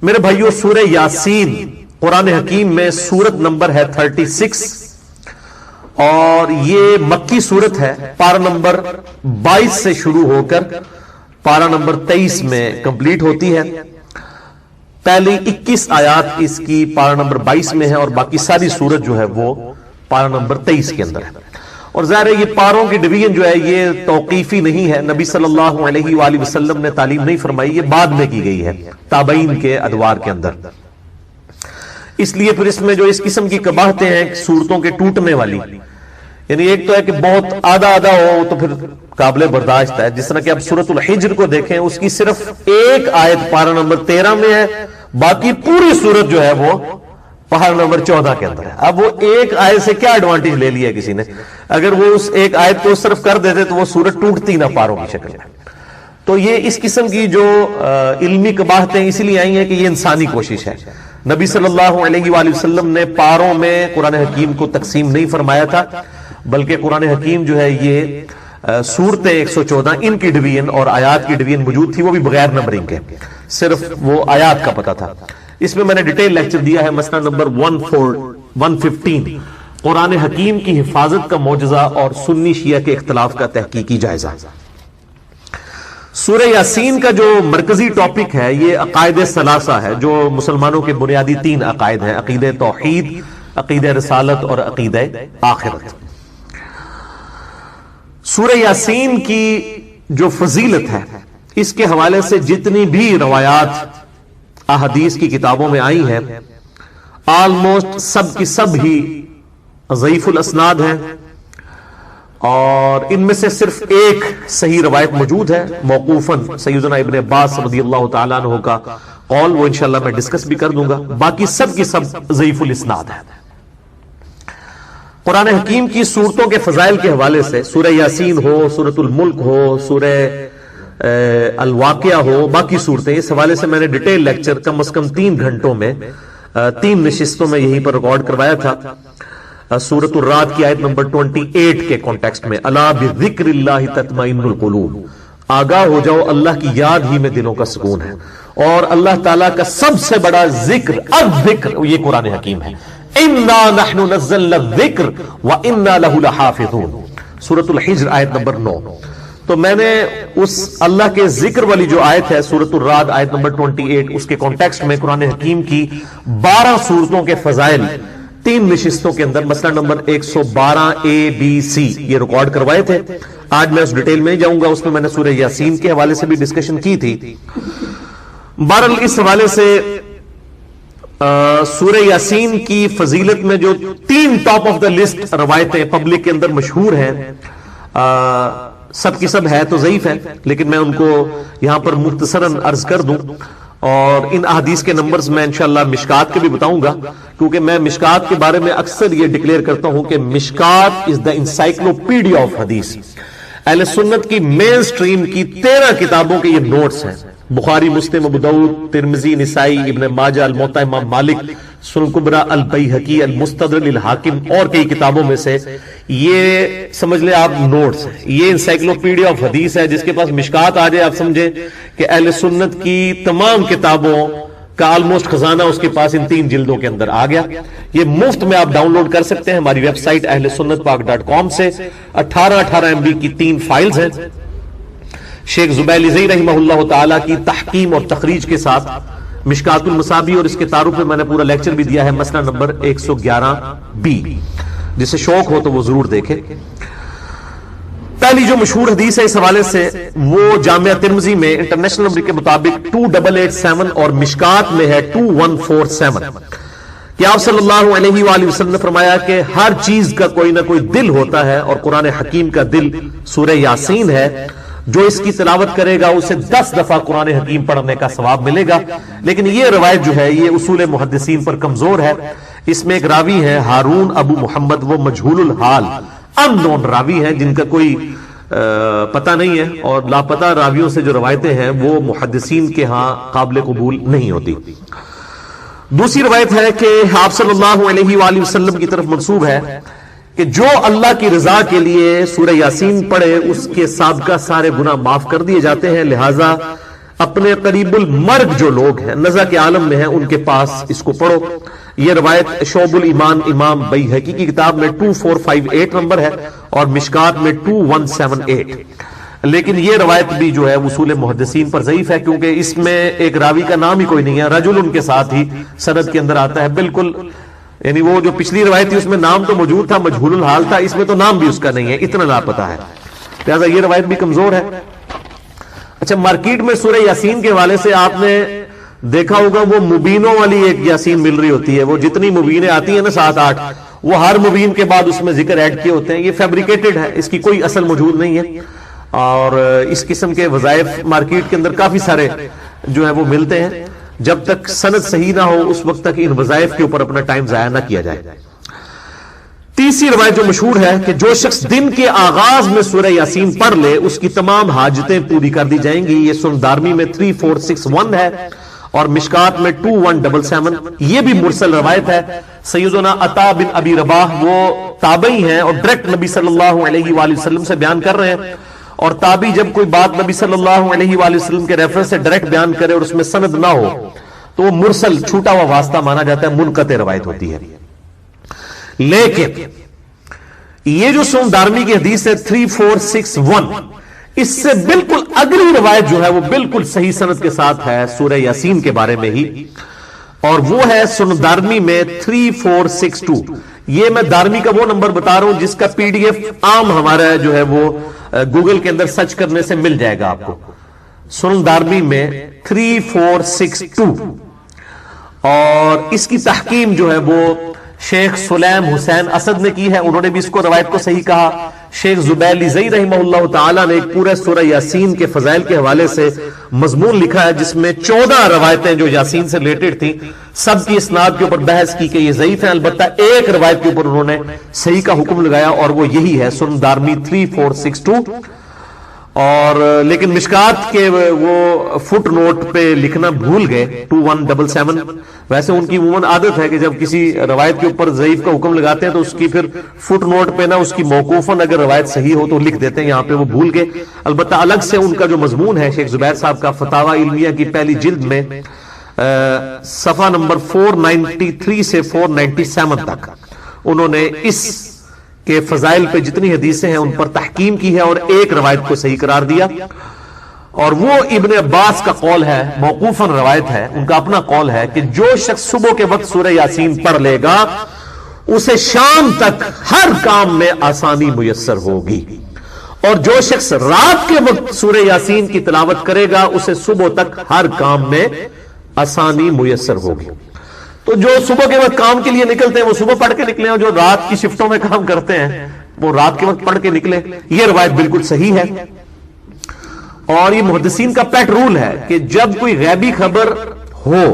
میرے بھائیو، سورہ یاسین قرآن حکیم میں سورت نمبر ہے 36 اور یہ مکی سورت ہے۔ پارہ نمبر 22 سے شروع ہو کر پارہ نمبر 23 میں کمپلیٹ ہوتی ہے۔ پہلی 21 آیات اس کی پارہ نمبر 22 میں ہے اور باقی ساری سورت جو ہے وہ پارہ نمبر 23 کے اندر ہے۔ اور ظاہر ہے یہ پاروں کی ڈویژن جو ہے یہ توقیفی نہیں ہے، نبی صلی اللہ علیہ وآلہ وسلم نے تعلیم نہیں فرمائی، یہ بعد میں کی گئی ہے تابعین کے ادوار کے اندر۔ اس لیے پھر اس میں جو اس قسم کی قباحتیں ہیں سورتوں کے ٹوٹنے والی، یعنی ایک تو ہے کہ بہت آدھا آدھا ہو تو پھر قابل برداشت ہے، جس طرح کہ اب سورۃ الحجر کو دیکھیں، اس کی صرف ایک آیت پارہ نمبر 13 میں ہے، باقی پوری سورت جو ہے وہ پارہ نمبر 14 کے اندر ہے۔ اب وہ ایک آیت سے کیا ایڈوانٹیج لے لیا کسی نے؟ اگر وہ اس ایک آیت کو صرف کر دیتے تو وہ سورت ٹوٹتی نہ پاروں کی شکل میں۔ تو یہ اس قسم کی جو علمی قباحتیں اس لیے آئی ہیں کہ یہ انسانی کوشش ہے۔ نبی صلی اللہ علیہ وآلہ وسلم نے پاروں میں قرآن حکیم کو تقسیم نہیں فرمایا تھا، بلکہ قرآن حکیم جو ہے یہ سورتیں 114 ان کی ڈویژن اور آیات کی ڈویژن موجود تھی، وہ بھی بغیر نمبرنگ کے، صرف وہ آیات کا پتہ تھا۔ اس میں نے ڈیٹیل لیکچر دیا ہے، مسئلہ نمبر 115 قرآن حکیم کی حفاظت کا معجزہ اور سنی شیعہ کے اختلاف کا تحقیقی جائزہ۔ سورہ یاسین کا جو مرکزی ٹاپک ہے یہ عقائد ثلاثہ ہے، جو مسلمانوں کے بنیادی 3 عقائد ہیں: عقیدہ توحید، عقیدہ رسالت اور عقیدہ آخرت۔ سورہ یاسین کی جو فضیلت ہے اس کے حوالے سے جتنی بھی روایات احادیث کی کتابوں میں آئی ہیں آلموسٹ سب کی سب ہی ضعیف الاسناد ہیں، اور ان میں سے صرف ایک صحیح روایت موجود ہے موقوفاً سیدنا ابن عباس رضی اللہ تعالیٰ عنہ کا قول، وہ انشاءاللہ میں ڈسکس بھی کر دوں گا۔ باقی سب کی سب ضعیف الاسناد ہے۔ قرآن حکیم کی صورتوں کے فضائل کے حوالے سے سورہ یاسین ہو، سورۃ الملک ہو، سورہ الواقعہ ہو، باقی صورتیں، اس حوالے سے میں نے ڈیٹیل لیکچر کم از کم 3 گھنٹوں میں 3 نشستوں میں یہیں پر ریکارڈ کروایا تھا۔ سورۃ الرعد کی آیت نمبر 28 کے کانٹیکسٹ میں، الا بذکر اللہ تطمئن القلوب، آگاہ ہو جاؤ اللہ کی یاد ہی میں دلوں کا سکون ہے۔ اور اللہ تعالیٰ کا سب سے بڑا ذکر الذکر یہ قرآن حکیم ہے۔ انا نحن نزلنا الذکر وانا له لحافظون، سورۃ الحجر آیت نمبر 9۔ تو میں نے اس اللہ کے ذکر والی جو آیت ہے سورۃ الرعد آیت نمبر 28، اس کے کانٹیکسٹ میں قرآن حکیم کی 12 سورتوں کے فضائل 3 نشستوں کے اندر مسئلہ نمبر 112 ABC یہ ریکارڈ کروائے تھے۔ آج میں اس ڈیٹیل میں جاؤں گا، اس میں نے سورہ یاسین کے حوالے سے بھی ڈسکشن کی تھی۔ بہرحال اس حوالے سے سورہ یاسین کی فضیلت میں جو 3 ٹاپ آف دا لسٹ روایتیں پبلک کے اندر مشہور ہیں، سب کی سب ہے تو ضعیف ہے، لیکن میں ان کو یہاں پر مختصراً عرض کر دوں، اور ان احادیث کے نمبرز میں انشاءاللہ مشکات کے بھی بتاؤں گا، کیونکہ میں مشکات کے بارے میں اکثر یہ ڈکلیئر کرتا ہوں کہ مشکات از دا انسائکلوپیڈیا آف حدیث۔ اہل سنت کی مین سٹریم کی 13 کتابوں کے یہ نوٹس ہیں، بخاری، مسلم، ابو داؤد، ترمذی، نسائی، ابن ماجہ، الموطا امام مالک، سنن کبریٰ، البیہقی، المستدرک للحاکم اور کئی کتابوں میں سے یہ سمجھ لیں آپ نوٹس ہیں۔ یہ انسائکلوپیڈیا آف حدیث ہے، جس کے پاس مشکات آ جائے آپ سمجھیں کہ اہل سنت کی تمام کتابوں کا آلموسٹ خزانہ اس کے پاس ان 3 جلدوں کے اندر آ گیا۔ یہ مفت میں آپ ڈاؤن لوڈ کر سکتے ہیں ہماری ویب سائٹ اہل سنت پاک .com سے۔ 18 MB کی 3 فائلز ہیں، شیخ زبیلی رحمہ اللہ تعالیٰ کی تحقیم اور تخریج کے ساتھ مشکات المصابیح، اور اس کے تعارف میں نے پورا لیکچر بھی دیا ہے مسئلہ نمبر 111B، جسے شوق ہو تو وہ ضرور دیکھیں۔ پہلی جو مشہور حدیث ہے اس حوالے سے وہ جامعہ ترمذی میں انٹرنیشنل نمبر کے مطابق 2887 اور مشکات میں ہے 2147 کہ آپ صلی اللہ علیہ وآلہ وسلم نے فرمایا کہ ہر چیز کا کوئی نہ کوئی دل ہوتا ہے، اور قرآن حکیم کا دل سورہ یاسین ہے۔ جو اس کی تلاوت کرے گا اسے 10 دفعہ قرآن حکیم پڑھنے کا ثواب ملے گا۔ لیکن یہ روایت جو ہے یہ اصول محدثین پر کمزور ہے۔ اس میں ایک راوی ہے ہارون ابو محمد، وہ مجہول الحال ان نون راوی ہیں جن کا کوئی پتہ نہیں ہے، اور لاپتہ راویوں سے جو روایتیں ہیں وہ محدثین کے ہاں قابل قبول نہیں ہوتی۔ دوسری روایت ہے کہ آپ صلی اللہ علیہ وآلہ وسلم کی طرف منسوب ہے کہ جو اللہ کی رضا کے لیے سورہ یاسین پڑھے اس کے سابقہ سارے گناہ معاف کر دیے جاتے ہیں، لہٰذا اپنے قریب المرگ جو لوگ ہیں، نزع کے عالم میں ہیں، ان کے پاس اس کو پڑھو۔ یہ روایت شعب الایمان امام بیہقی کی کتاب میں 2458 نمبر ہے اور مشکات میں 2178۔ لیکن یہ روایت بھی جو ہے اصول محدثین پر ضعیف ہے، کیونکہ اس میں ایک راوی کا نام ہی کوئی نہیں ہے، رجل ان کے ساتھ ہی سند کے اندر آتا ہے بالکل، یعنی وہ جو پچھلی روایت تھی اس میں نام تو موجود تھا، مجہول الحال تھا، اس میں تو نام بھی اس کا نہیں ہے، اتنا لاپتہ ہے، لہذا یہ روایت بھی کمزور ہے۔ اچھا، مارکیٹ میں سورہ یاسین کے حوالے سے آپ نے دیکھا ہوگا وہ مبینوں والی ایک یاسین مل رہی ہوتی ہے، وہ جتنی مبینیں آتی ہیں نا 7-8، وہ ہر مبین کے بعد اس میں ذکر ایڈ کیے ہوتے ہیں، یہ فیبریکیٹڈ ہے، اس کی کوئی اصل موجود نہیں ہے، اور اس قسم کے وظائف مارکیٹ کے اندر کافی سارے جو ہے وہ ملتے ہیں، جب تک سند صحیح نہ ہو اس وقت تک ان وظائف کے اوپر اپنا ٹائم ضائع نہ کیا جائے۔ تیسری روایت جو مشہور ہے کہ جو شخص دن کے آغاز میں سورہ یاسین پڑھ لے اس کی تمام حاجتیں پوری کر دی جائیں گی، یہ سنن دارمی میں 3461 ہے اور مشکات میں 2177۔ یہ بھی مرسل روایت ہے، سیدنا عطا بن ابی رباح وہ تابعی ہیں اور ڈائریکٹ نبی صلی اللہ علیہ وآلہ وسلم سے بیان کر رہے ہیں، اور تابعی جب کوئی بات نبی صلی اللہ علیہ وآلہ وسلم کے ریفرنس سے ڈائریکٹ بیان کرے اور اس میں سند نہ ہو تو وہ مرسل چھوٹا ہوا واسطہ مانا جاتا ہے، منقطع روایت ہوتی ہے۔ لیکن یہ جو سنن دارمی کی حدیث ہے 3461، اس سے بالکل اگلی روایت جو ہے وہ بالکل صحیح سند کے ساتھ ہے سورہ یاسین کے بارے میں ہی، اور وہ ہے سنن دارمی میں 3462۔ یہ میں دارمی کا وہ نمبر بتا رہا ہوں جس کا پی ڈی ایف عام ہمارا جو ہے وہ گوگل کے اندر سرچ کرنے سے مل جائے گا آپ کو، سنن دارمی میں 3462، اور اس کی تحقیم جو ہے وہ شیخ سلیم حسین اسد نے کی ہے، انہوں نے بھی اس کو روایت کو صحیح کہا۔ شیخ زبیلی زئی رحمہ اللہ تعالی نے ایک پورے سورہ یاسین کے فضائل کے حوالے سے مضمون لکھا ہے جس میں 14 روایتیں جو یاسین سے ریلیٹڈ تھیں، سب کی اسناد کے اوپر بحث کی کہ یہ ضعیف ہیں، البتہ ایک روایت کے اوپر انہوں نے صحیح کا حکم لگایا اور وہ یہی ہے سنن دارمی 3462۔ اور لیکن مشکات کے وہ فٹ نوٹ پہ لکھنا بھول گئے 2177۔ ویسے ان کی عموماً عادت ہے کہ جب کسی روایت کے اوپر ضعیف کا حکم لگاتے ہیں تو اس کی پھر فٹ نوٹ پہ نا اس کی موقوفاً اگر روایت صحیح ہو تو لکھ دیتے ہیں، یہاں پہ وہ بھول گئے۔ البتہ الگ سے ان کا جو مضمون ہے شیخ زبیر صاحب کا فتاوی علمیہ کی پہلی جلد میں صفحہ نمبر 493 سے 497 تک انہوں نے اس کہ فضائل پہ جتنی حدیثیں ہیں ان پر تحکیم کی ہے اور ایک روایت کو صحیح قرار دیا، اور وہ ابن عباس کا قول ہے، موقوفاً روایت ہے، ان کا اپنا قول ہے کہ جو شخص صبح کے وقت سورہ یاسین پڑھ لے گا اسے شام تک ہر کام میں آسانی میسر ہوگی، اور جو شخص رات کے وقت سورہ یاسین کی تلاوت کرے گا اسے صبح تک ہر کام میں آسانی میسر ہوگی۔ تو جو صبح کے وقت کام کے لیے نکلتے ہیں وہ صبح پڑھ کے نکلیں، اور جو رات کی شفٹوں میں کام کرتے ہیں وہ رات کے وقت پڑھ کے نکلے۔ یہ روایت بالکل صحیح ہے، اور یہ محدثین کا پیٹ رول ہے کہ جب کوئی غیبی خبر ہو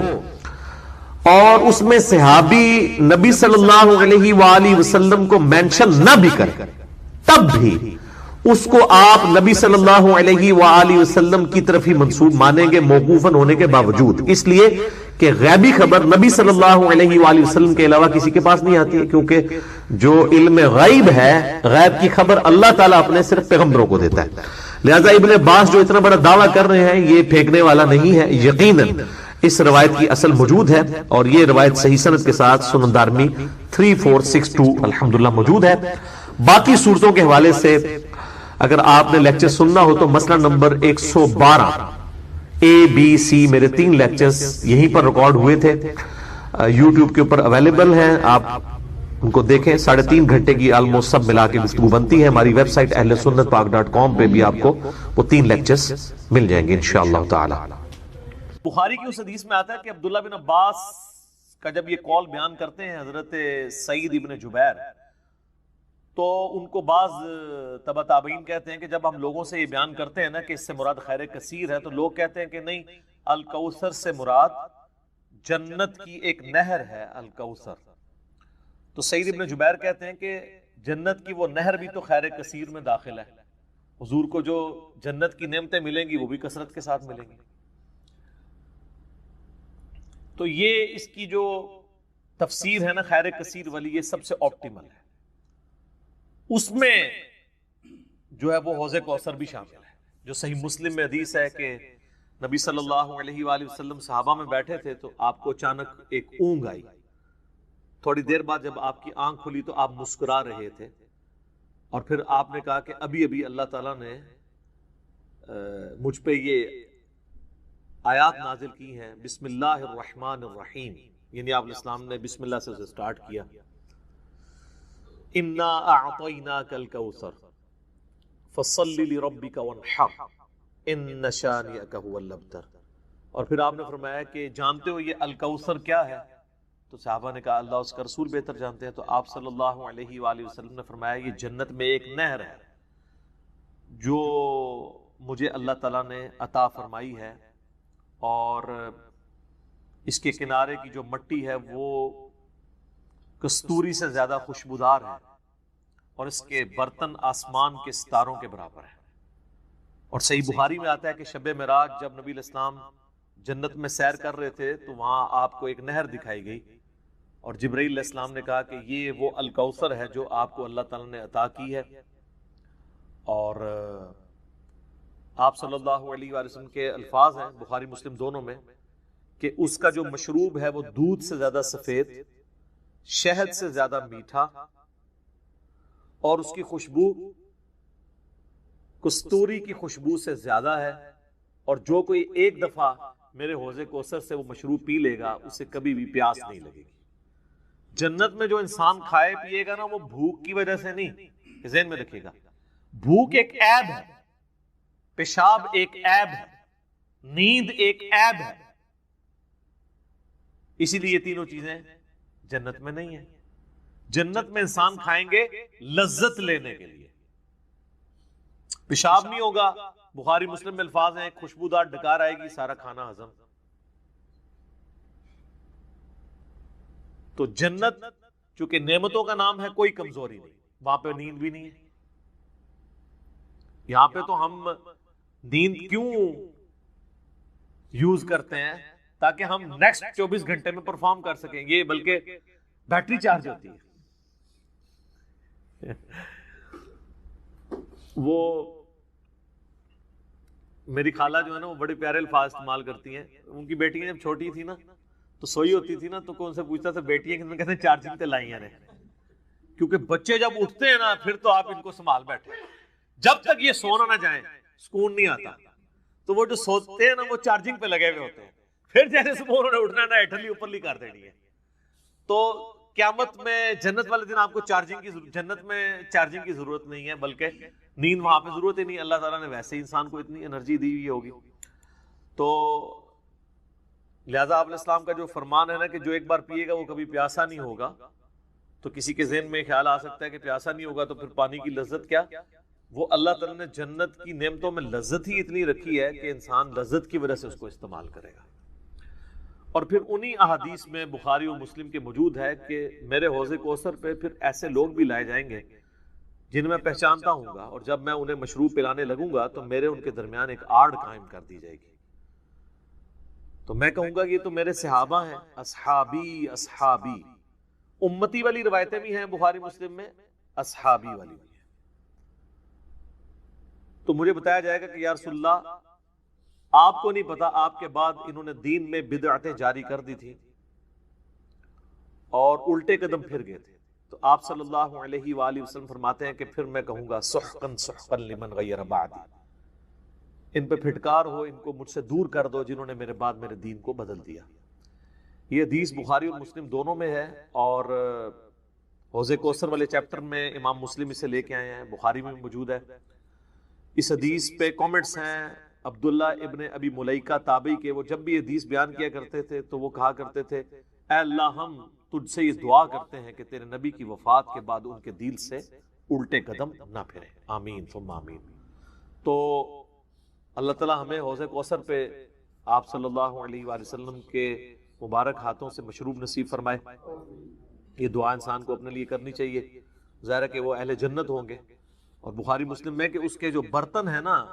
اور اس میں صحابی نبی صلی اللہ علیہ وآلہ وسلم کو مینشن نہ بھی کرے تب بھی اس کو آپ نبی صلی اللہ علیہ وآلہ وسلم کی طرف ہی منسوب مانیں گے موقوفاً ہونے کے باوجود، اس لیے کہ غیبی خبر نبی صلی اللہ علیہ وآلہ وسلم کے علاوہ کسی کے پاس نہیں آتی ہے، کیونکہ جو علم غیب ہے، غیب کی خبر اللہ تعالیٰ اپنے صرف پیغمبروں کو دیتا ہے، لہذا ابن عباس جو اتنا بڑا دعویٰ کر رہے ہیں یہ پھینکنے والا نہیں ہے، یقیناً اس روایت کی اصل موجود ہے، اور یہ روایت صحیح سند کے ساتھ سنن دارمی 3462 الحمدللہ موجود ہے۔ باقی صورتوں کے حوالے سے اگر آپ نے لیکچر سننا ہو تو مسئلہ نمبر 112 اے بی سی میرے 3 لیکچرز یہیں پر ریکارڈ ہوئے تھے، یوٹیوب کے اوپر اویلیبل ہیں، آپ ان کو دیکھیں۔ 3.5 گھنٹے کی آلموسٹ سب ملا کے گفتگو بنتی ہے، ہماری ویب سائٹ ahlsunnatpak.com پہ بھی آپ کو وہ 3 لیکچرز مل جائیں گے انشاءاللہ تعالی۔ بخاری کی اس حدیث میں آتا ہے کہ عبداللہ بن عباس کا جب یہ قول بیان کرتے ہیں حضرت سعید ابن جبیر، تو ان کو بعض تبع تابعین کہتے ہیں کہ جب ہم لوگوں سے یہ بیان کرتے ہیں نا کہ اس سے مراد خیر کثیر ہے، تو لوگ کہتے ہیں کہ نہیں، الکوثر سے مراد جنت کی ایک نہر ہے الکوثر۔ تو سعید ابن جبیر کہتے ہیں کہ جنت کی وہ نہر بھی تو خیر کثیر میں داخل ہے، حضور کو جو جنت کی نعمتیں ملیں گی وہ بھی کثرت کے ساتھ ملیں گی۔ تو یہ اس کی جو تفسیر ہے نا خیر کثیر والی، یہ سب سے آپٹیمل ہے، اس میں جو ہے وہ حوض کوثر بھی شامل ہے، جو صحیح مسلم میں حدیث ہے کہ نبی صلی اللہ علیہ وآلہ وسلم صحابہ میں بیٹھے تھے تو آپ کو اچانک ایک اونگ آئی. تھوڑی دیر بعد جب آپ کی آنکھ کھلی تو آپ مسکرا رہے تھے اور پھر آپ نے کہا کہ ابھی ابھی اللہ تعالیٰ نے مجھ پہ یہ آیات نازل کی ہیں بسم اللہ الرحمن الرحیم، یعنی آپ علیہ السلام نے بسم اللہ سے اسے سٹارٹ کیا. انا اعطیناک الکوثر فصل لربک وانحر ان شانئک هو الابتر. اور پھر آپ نے فرمایا کہ جانتے ہو یہ الکوثر کیا ہے؟ تو صحابہ نے کہا اللہ اس کا رسول بہتر جانتے ہیں. تو آپ صلی اللہ علیہ وآلہ وسلم نے فرمایا یہ جنت میں ایک نہر ہے جو مجھے اللہ تعالیٰ نے عطا فرمائی ہے، اور اس کے کنارے کی جو مٹی ہے وہ کستوری سے زیادہ خوشبودار ہے، اور اس کے برتن آسمان کے ستاروں کے برابر ہیں. اور صحیح بخاری میں آتا ہے کہ شب معراج جب نبی علیہ السلام جنت میں سیر کر رہے تھے تو وہاں آپ کو ایک نہر دکھائی گئی، اور جبرائیل علیہ السلام نے کہا کہ یہ وہ الکوثر ہے جو آپ کو اللہ تعالیٰ نے عطا کی ہے. اور آپ صلی اللہ علیہ وآلہ وسلم کے الفاظ ہیں بخاری مسلم دونوں میں کہ اس کا جو مشروب ہے وہ دودھ سے زیادہ سفید، شہد سے زیادہ میٹھا، اور اس کی خوشبو کستوری کی خوشبو سے زیادہ ہے، اور جو کوئی ایک دفعہ میرے حوض کوثر سے وہ مشروب پی لے گا اسے کبھی بھی پیاس نہیں لگے گی. جنت میں جو انسان کھائے پیے گا نا وہ بھوک کی وجہ سے نہیں، ذہن میں رکھیے گا. بھوک ایک عیب ہے، پیشاب ایک عیب ہے، نیند ایک عیب ہے، اسی لیے یہ تینوں چیزیں جنت میں نہیں ہیں. جنت میں انسان کھائیں گے لذت لینے کے لیے. پیشاب نہیں ہوگا، بخاری مسلم میں الفاظ ہیں خوشبودار ڈکار آئے گی، سارا کھانا ہضم. تو جنت چونکہ نعمتوں کا نام ہے کوئی کمزوری نہیں، وہاں پہ نیند بھی نہیں ہے. یہاں پہ تو ہم نیند کیوں یوز کرتے ہیں؟ تاکہ ہم نیکسٹ 24 گھنٹے میں پرفارم کر سکیں. یہ بلکہ بیٹری چارج ہوتی ہے. وہ میری خالہ جو ہے نا وہ بڑے پیارے الفاظ استعمال کرتی ہیں. ان کی بیٹیاں جب چھوٹی تھی نا تو سوئی ہوتی تھی نا تو کون سے پوچھتا تھا بیٹیاں کتنے، کہتے ہیں چارجنگ تے لائی ہیں. کیونکہ بچے جب اٹھتے ہیں نا پھر تو آپ ان کو سنبھال بیٹھے، جب تک یہ سونا نہ جائیں سکون نہیں آتا. تو وہ جو سوتے ہیں نا وہ چارجنگ پہ لگے ہوئے ہوتے ہیں، پھر جیسے صبح انہوں نے اٹھنا نا ہیٹھلی اوپرلی کر دینی ہے. تو قیامت میں جنت والے دن آپ کو جنت میں چارجنگ کی ضرورت نہیں ہے، بلکہ نیند وہاں پہ ضرورت ہی نہیں. اللہ تعالیٰ نے ویسے ہی انسان کو اتنی انرجی دی ہوئی ہوگی. تو لہذا آپ علیہ السلام کا جو فرمان ہے نا کہ جو ایک بار پیے گا وہ کبھی پیاسا نہیں ہوگا، تو کسی کے ذہن میں خیال آ سکتا ہے کہ پیاسا نہیں ہوگا تو پھر پانی کی لذت کیا؟ وہ اللہ تعالیٰ نے جنت کی نعمتوں میں لذت ہی اتنی رکھی ہے کہ انسان لذت کی وجہ سے اس کو استعمال کرے گا. اور پھر انہی احادیث میں بخاری و مسلم کے موجود ہے کہ میرے حوض کوثر پہ پھر ایسے لوگ بھی لائے جائیں گے جن میں پہچانتا ہوں گا، اور جب میں انہیں مشروب پلانے لگوں گا تو میرے ان کے درمیان ایک آڑ قائم کر دی جائے گی. تو میں کہوں گا کہ یہ تو میرے صحابہ ہیں، اصحابی اصحابی. امتی والی روایتیں بھی ہیں بخاری مسلم میں، اصحابی والی بھی ہیں. تو مجھے بتایا جائے گا کہ یا رسول اللہ آپ کو نہیں پتا آپ کے بعد انہوں نے دین میں بدعتیں جاری کر دی تھی اور الٹے قدم پھر گئے تھے. تو آپ صلی اللہ علیہ وآلہ وسلم فرماتے ہیں کہ پھر میں کہوں گا سحقا سحقا لمن غیر بعدی، ان پہ پھٹکار ہو، ان کو مجھ سے دور کر دو جنہوں نے میرے بعد میرے دین کو بدل دیا. یہ حدیث بخاری اور مسلم دونوں میں ہے، اور حوض کوثر والے چیپٹر میں امام مسلم اسے لے کے آئے ہیں، بخاری میں موجود ہے. اس حدیث پہ کامنٹس ہیں عبداللہ ابن ابی ملیکہ تابعی کے. وہ جب بھی حدیث بیان کیا کرتے تھے تو وہ کہا کرتے تھے اے اللہ ہم تجھ سے یہ دعا کرتے ہیں کہ تیرے نبی کی وفات کے بعد ان کے دل سے الٹے قدم نہ پھریں، آمین ثم آمین. تو اللہ تعالیٰ ہمیں حوض کوثر پہ آپ صلی اللہ علیہ وآلہ وسلم کے مبارک ہاتھوں سے مشروب نصیب فرمائے. یہ دعا انسان کو اپنے لیے کرنی چاہیے. ظاہر ہے کہ وہ اہل جنت ہوں گے. اور بخاری مسلم میں کہ اس کے جو برتن ہیں نا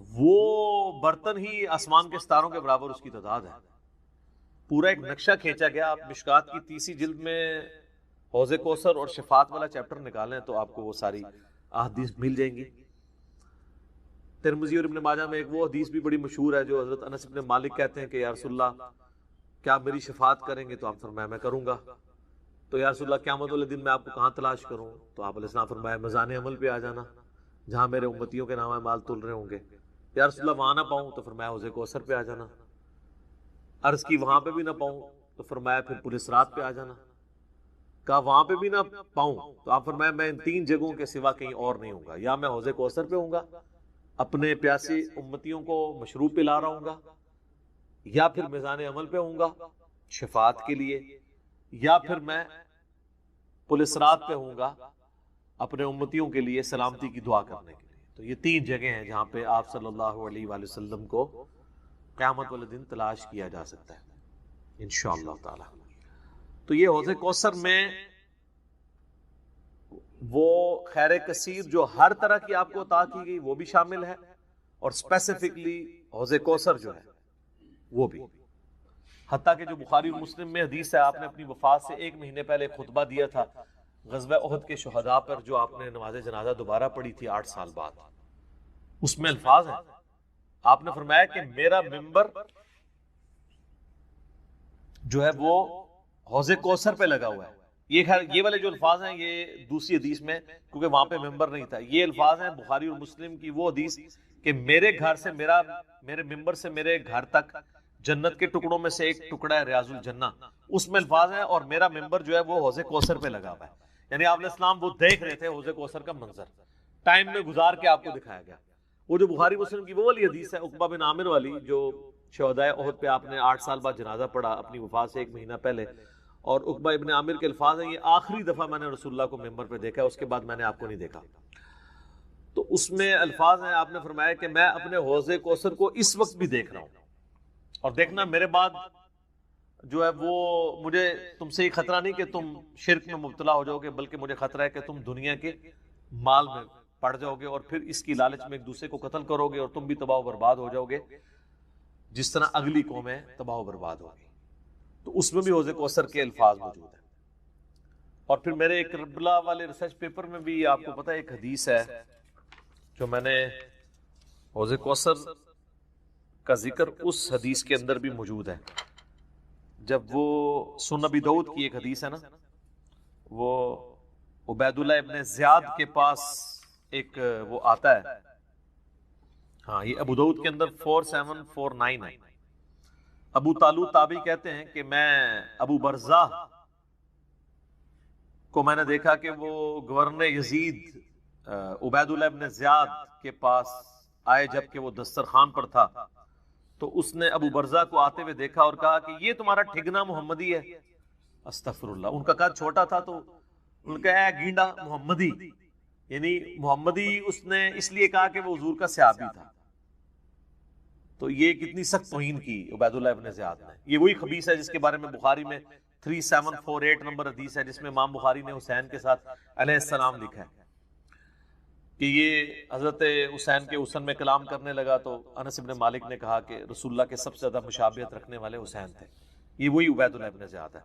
وہ برتن ہی آسمان کے ستاروں کے برابر اس کی تعداد ہے. پورا ایک نقشہ کھینچا گیا. آپ مشکات کی 30 جلد میں حوض کوثر اور شفاعت والا چیپٹر نکالیں تو آپ کو وہ ساری احادیث مل جائیں گی. ترمذی اور ابن ماجہ میں ایک وہ حدیث بھی بڑی مشہور ہے جو حضرت انس بن مالک کہتے ہیں کہ یا رسول اللہ کیا آپ میری شفاعت کریں گے؟ تو آپ فرمایا میں کروں گا. تو یا رسول اللہ قیامت والے دن میں آپ کو کہاں تلاش کروں؟ تو آپ علیہ السلام فرمایا میزان عمل پہ آ جانا جہاں میرے امتیوں کے نام مال تل رہے ہوں گے. یا رسول اللہ وہاں نہ پاؤں؟ تو فرمایا حوض کوثر پہ آ جانا. عرض کی وہاں پہ بھی نہ پاؤں؟ تو فرمایا پھر پولیس رات پہ آ جانا. کہا وہاں پہ بھی نہ پاؤں؟ تو آپ فرمایا میں ان 3 جگہوں کے سوا کہیں اور نہیں ہوں گا. یا میں حوض کوثر پہ ہوں گا اپنے پیاسی امتیوں کو مشروب پلا رہا ہوں گا, یا پھر میزان عمل پہ ہوں گا شفاعت کے لیے, یا پھر میں پولیس رات پہ ہوں گا اپنے امتیوں کے لیے سلامتی کی دعا کرنے کے لیے. تو یہ 3 جگہیں ہیں جہاں پہ آپ صلی اللہ علیہ وآلہ وسلم کو قیامت والے دن تلاش کیا جا سکتا ہے انشاءاللہ تعالی. تو یہ حوض کوثر میں وہ خیر کثیر جو ہر طرح کی آپ کو عطا کی گئی وہ بھی شامل ہے, اور اسپیسیفکلی حوض کوثر جو ہے وہ بھی. حتیٰ کہ جو بخاری اور مسلم میں حدیث ہے, آپ نے اپنی وفات سے 1 مہینے پہلے خطبہ دیا تھا غزوہ احد کے شہداء پر, جو آپ نے نماز جنازہ دوبارہ پڑھی تھی 8 سال بعد. اس میں الفاظ ہیں, آپ نے فرمایا کہ میرا ممبر جو ہے وہ حوض کوثر پہ لگا ہوا ہے. یہ والے جو الفاظ ہیں یہ دوسری حدیث میں, کیونکہ وہاں پہ ممبر نہیں تھا. یہ الفاظ ہیں بخاری اور مسلم کی وہ حدیث کہ میرے گھر سے میرے ممبر سے میرے گھر تک جنت کے ٹکڑوں میں سے ایک ٹکڑا ہے ریاض الجنہ. اس میں الفاظ ہیں اور میرا ممبر جو ہے وہ حوض کوثر پہ لگا ہوا ہے. یعنی آپ علیہ السلام وہ دیکھ رہے تھے حوض کوثر کا منظر, ٹائم میں گزار کے آپ کو دکھایا گیا. وہ جو بخاری مسلم کی وہ والی حدیث ہے عقبہ بن عامر والی, جو شہدائے احد پہ آپ نے 8 سال بعد جنازہ پڑھا اپنی وفات سے 1 مہینہ پہلے, اور عقبہ ابن عامر کے الفاظ ہیں یہ آخری دفعہ میں نے رسول اللہ کو ممبر پہ دیکھا, اس کے بعد میں نے آپ کو نہیں دیکھا. تو اس میں الفاظ ہیں, آپ نے فرمایا کہ میں اپنے حوض کوثر کو اس وقت بھی دیکھ رہا ہوں, اور دیکھنا میرے بعد جو ہے وہ مجھے تم سے یہ خطرہ نہیں کہ تم شرک میں مبتلا ہو جاؤ گے, بلکہ مجھے خطرہ ہے کہ تم دنیا کے مال میں پڑ جاؤ گے اور پھر اس کی لالچ میں ایک دوسرے کو قتل کرو گے, اور تم بھی تباہ و برباد ہو جاؤ گے جس طرح اگلی قومیں تباہ و برباد ہوگی. تو اس میں بھی حوض کوثر کے الفاظ موجود ہیں. اور پھر میرے ایک کربلا والے ریسرچ پیپر میں بھی آپ کو پتہ ہے ایک حدیث ہے جو میں نے حوض کوثر کا ذکر اس حدیث کے اندر بھی موجود ہے. جب وہ سنن ابی داؤد کی ایک حدیث ہے نا, وہ عبید اللہ ابن زیاد کے پاس ایک وہ آتا ہے, ہاں یہ ابو داؤد کے اندر 4749 ہے. ابو طالوت تابعی کہتے ہیں کہ میں ابو برزہ کو میں نے دیکھا کہ وہ گورنر یزید عبید اللہ ابن زیاد کے پاس آئے جبکہ وہ دسترخوان پر تھا. تو اس نے ابو برزہ کو آتے ہوئے دیکھا اور کہا کہ یہ تمہارا ٹھگنا محمدی ہے. استغفر اللہ. ان کا قد چھوٹا تھا تو ان کا اے گینڈا محمدی, یعنی محمدی اس نے اس لیے کہا کہ وہ حضور کا صحابی تھا. تو یہ کتنی سخت توہین کی عبید اللہ ابن زیاد نے. یہ وہی خبیث ہے جس کے بارے میں بخاری میں 3748 نمبر حدیث ہے, جس میں امام بخاری نے حسین کے ساتھ علیہ السلام لکھا ہے کہ یہ حضرت حسین کے حسن میں کلام کرنے لگا. تو انس بن مالک نے کہا کہ رسول اللہ کے سب سے زیادہ مشابہت رکھنے والے حسین تھے. یہ وہی عبید اللہ ابن زیاد ہے.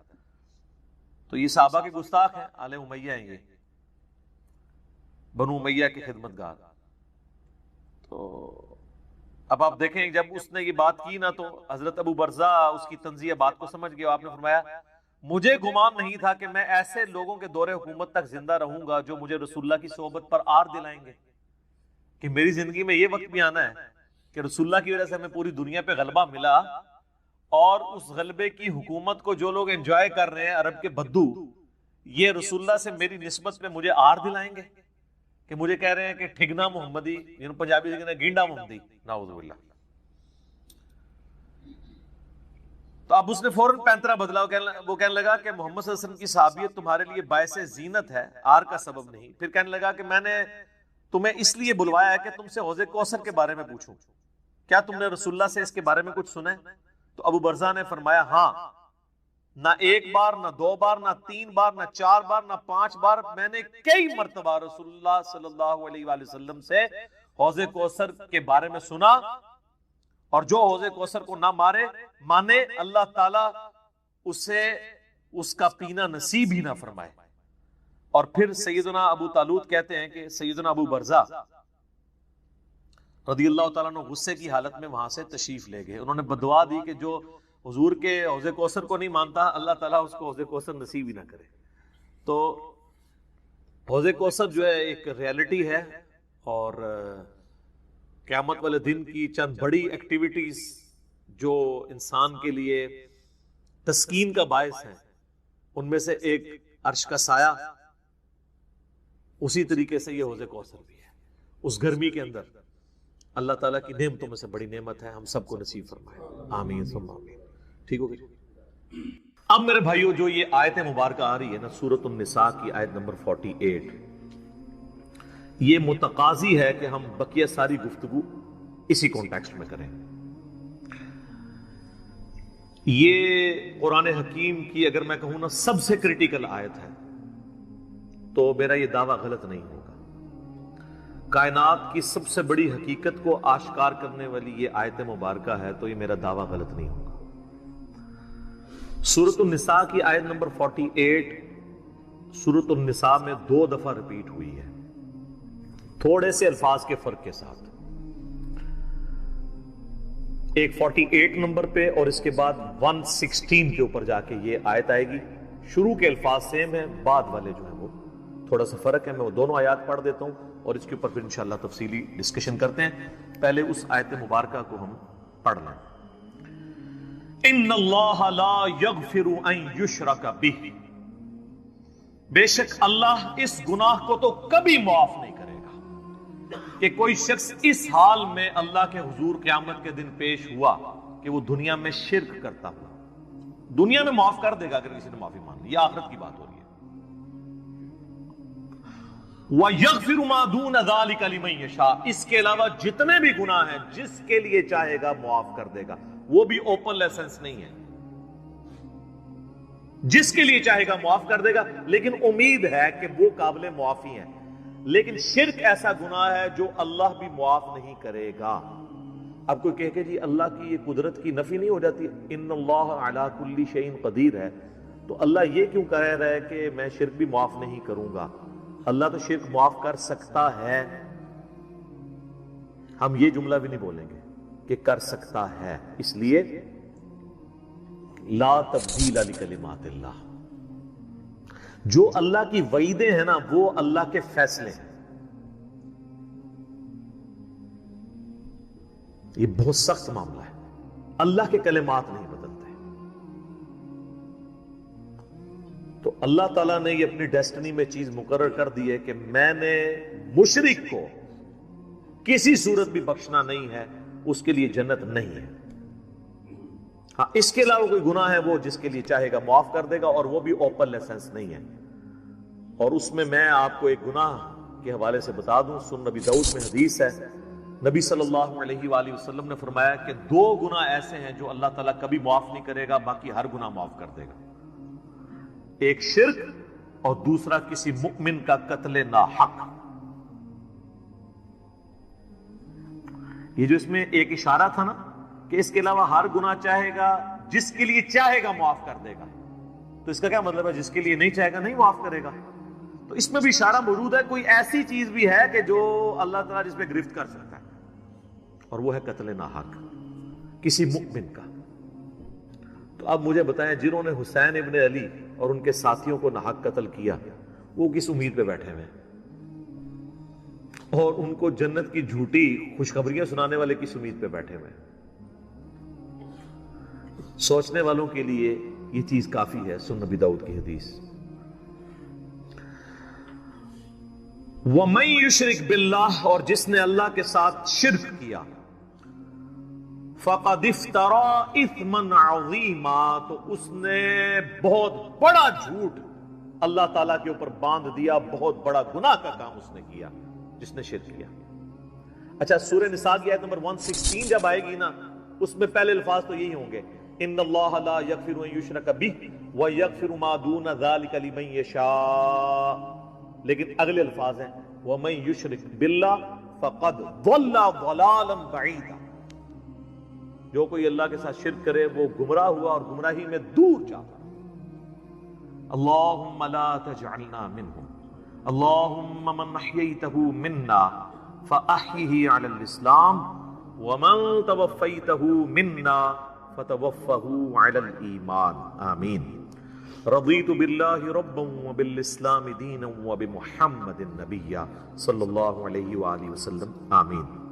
تو یہ صحابہ کے گستاخ ہیں, آل امیہ ہیں, یہ بنو امیہ کے خدمت گار. تو اب آپ دیکھیں جب اس نے یہ بات کی نا تو حضرت ابو برزہ اس کی تنزیہ بات کو سمجھ گیا. آپ نے فرمایا مجھے گمان نہیں تھا کہ میں ایسے لوگوں کے دور حکومت تک زندہ رہوں گا جو مجھے رسول اللہ کی صحبت پر آر دلائیں گے, کہ میری زندگی میں یہ وقت بھی آنا ہے کہ رسول اللہ کی وجہ سے ہمیں پوری دنیا پہ غلبہ ملا, اور اس غلبے کی حکومت کو جو لوگ انجوائے کر رہے ہیں عرب کے بدو, یہ رسول اللہ سے میری نسبت میں مجھے آر دلائیں گے کہ مجھے کہہ رہے ہیں کہ ٹھگنا محمدی, جنہوں پنجابی سے کہتے ہیں گینڈا محمدی. نعوذ باللہ. تو اب اس نے فوراً پینترا بدلا. وہ کہنے لگا کہ محمد صلی اللہ علیہ وسلم کی صحابیت تمہارے لیے باعث زینت ہے, آر کا سبب نہیں. پھر کہنے لگا کہ میں نے تمہیں اس لیے بلوایا ہے کہ تم سے حوض کوثر کے بارے میں پوچھوں, کیا تم نے رسول اللہ سے اس کے بارے میں کچھ سنا ہے؟ تو ابو برزہ نے فرمایا ہاں, نہ 1 بار, نہ 2 بار, نہ 3 بار, نہ 4 بار, نہ 5 بار, میں نے کئی مرتبہ رسول اللہ صلی اللہ علیہ وآلہ وسلم سے حوض کوثر کے بارے میں سنا, اور جو حوض کوثر کو نہ مانے اللہ تعالیٰ اسے اس کا پینا نصیب ہی نہ فرمائے. اور پھر سیدنا ابو طالوت کہتے ہیں کہ سیدنا ابو برزہ رضی اللہ تعالیٰ عنہ غصے کی حالت میں وہاں سے تشریف لے گئے. انہوں نے بدعا دی کہ جو حضور کے حوض کوثر کو نہیں مانتا اللہ تعالیٰ اس کو حوض کوثر نصیب ہی نہ کرے. تو حوض کوثر جو ہے ایک ریالٹی ہے، اور قیامت والے دن کی چند بڑی ایکٹیویٹیز جو انسان کے لیے تسکین کا باعث ہیں، ان میں سے ایک عرش کا سایہ، اسی طریقے سے یہ حوض کوثر بھی ہے. اس گرمی کے اندر اللہ تعالیٰ کی نعمتوں میں سے بڑی نعمت ہے، ہم سب کو نصیب فرمائے، آمین ثم آمین. ٹھیک ہو گئی؟ اب میرے بھائیو جو یہ آیت مبارکہ آ رہی ہے نا، سورۃ النساء کی آیت نمبر 48، یہ متقاضی ہے کہ ہم بقیہ ساری گفتگو اسی کانٹیکسٹ میں کریں. یہ قرآن حکیم کی اگر میں کہوں نا سب سے کریٹیکل آیت ہے، تو میرا یہ دعویٰ غلط نہیں ہوگا. کائنات کی سب سے بڑی حقیقت کو آشکار کرنے والی یہ آیت مبارکہ ہے، تو یہ میرا دعویٰ غلط نہیں ہوگا. سورۃ النساء کی آیت نمبر 48 سورۃ النساء میں 2 دفعہ ریپیٹ ہوئی ہے، تھوڑے سے الفاظ کے فرق کے ساتھ. ایک 48 نمبر پہ اور اس کے بعد 116 کے اوپر جا کے یہ آیت آئے گی. شروع کے الفاظ سیم ہیں، بعد والے جو ہیں وہ تھوڑا سا فرق ہے. میں وہ دونوں آیات پڑھ دیتا ہوں اور اس کے اوپر پھر انشاءاللہ تفصیلی ڈسکشن کرتے ہیں. پہلے اس آیت مبارکہ کو ہم پڑھ لیں. ان اللہ لا یغفر ان یشرک بہ، بے شک اللہ اس گناہ کو تو کبھی معاف نہیں کرے گا کہ کوئی شخص اس حال میں اللہ کے حضور قیامت کے دن پیش ہوا کہ وہ دنیا میں شرک کرتا ہوا. دنیا میں معاف کر دے گا اگر کسی نے معافی مان لی، یہ آخرت کی بات ہو رہی ہے. وَيَغْفِرُ مَا دُونَ ذَلِكَ لِمَن يَشَاءُ، اس کے علاوہ جتنے بھی گناہ ہیں جس کے لیے چاہے گا معاف کر دے گا. وہ بھی اوپن لائسنس نہیں ہے، جس کے لیے چاہے گا معاف کر دے گا، لیکن امید ہے کہ وہ قابل معافی ہیں. لیکن شرک ایسا گناہ ہے جو اللہ بھی معاف نہیں کرے گا. اب کوئی کہے کہ جی اللہ کی یہ قدرت کی نفی نہیں ہو جاتی، ان اللہ علی کل شیء قدیر ہے، تو اللہ یہ کیوں کہہ رہا ہے کہ میں شرک بھی معاف نہیں کروں گا؟ اللہ تو شرک معاف کر سکتا ہے، ہم یہ جملہ بھی نہیں بولیں گے کہ کر سکتا ہے. اس لیے لا تبدیل لکلمات اللہ، جو اللہ کی وعیدیں ہیں نا وہ اللہ کے فیصلے ہیں. یہ بہت سخت معاملہ ہے، اللہ کے کلمات نہیں بدلتے. تو اللہ تعالیٰ نے یہ اپنی ڈیسٹنی میں چیز مقرر کر دی ہے کہ میں نے مشرک کو کسی صورت بھی بخشنا نہیں ہے، اس کے لیے جنت نہیں ہے. ہاں اس کے علاوہ کوئی گناہ ہے وہ جس کے لیے چاہے گا معاف کر دے گا، اور وہ بھی اوپن لائسنس نہیں ہے. اور اس میں آپ کو ایک گناہ کے حوالے سے بتا دوں. سن نبی داؤد میں حدیث ہے، نبی صلی اللہ علیہ وآلہ وسلم نے فرمایا کہ 2 گناہ ایسے ہیں جو اللہ تعالیٰ کبھی معاف نہیں کرے گا، باقی ہر گناہ معاف کر دے گا. ایک شرک اور دوسرا کسی مؤمن کا قتل ناحق. یہ جو اس میں ایک اشارہ تھا نا کہ اس کے علاوہ ہر گناہ چاہے گا، جس کے لیے چاہے گا معاف کر دے گا، تو اس کا کیا مطلب ہے؟ جس کے لیے نہیں چاہے گا نہیں معاف کرے گا. تو اس میں بھی اشارہ موجود ہے، کوئی ایسی چیز بھی ہے کہ جو اللہ تعالیٰ جس پہ گرفت کر سکتا ہے، اور وہ ہے قتل ناحق کسی مؤمن کا. تو اب مجھے بتائیں، جنہوں نے حسین ابن علی اور ان کے ساتھیوں کو ناحق قتل کیا، وہ کس امید پہ بیٹھے ہوئے ہیں؟ اور ان کو جنت کی جھوٹی خوشخبریاں سنانے والے کس امید پہ بیٹھے ہوئے ہیں؟ سوچنے والوں کے لیے یہ چیز کافی ہے. سن نبی داؤد کی حدیث، وَمَن يُشْرِكْ بِاللَّهِ، اور جس نے اللہ کے ساتھ شرک کیا، فَقَدِ افْتَرَىٰ إِثْمًا عَظِيمًا، تو اس نے بہت بڑا جھوٹ اللہ تعالیٰ کے اوپر باندھ دیا، بہت بڑا گناہ کا کام اس نے کیا جس نے شرک کیا. اچھا سورہ نساء کی آیت نمبر 116 جب آئے گی نا، اس میں پہلے الفاظ تو یہی ہوں گے، ان اللہ لا یغفر ان یشرک بہ ویغفر ما دون ذلک لمن یشاء، لیکن اگلے الفاظ ہیں ومن یشرک باللہ فقد ضل ضلالا بعیدا، جو کوئی اللہ کے ساتھ شرک کرے وہ گمراہ ہوا اور گمراہی میں دور جاتا. اللہم لا تجعلنا منہم، اللہم من احییتہ منا فأحیہ علی الاسلام ومن توفیتہ منا فتوفہ علی الایمان آمین رضیت باللہ ربا وبالاسلام دینا وبمحمد نبیا صلی اللہ علیہ وآلہ وسلم آمین۔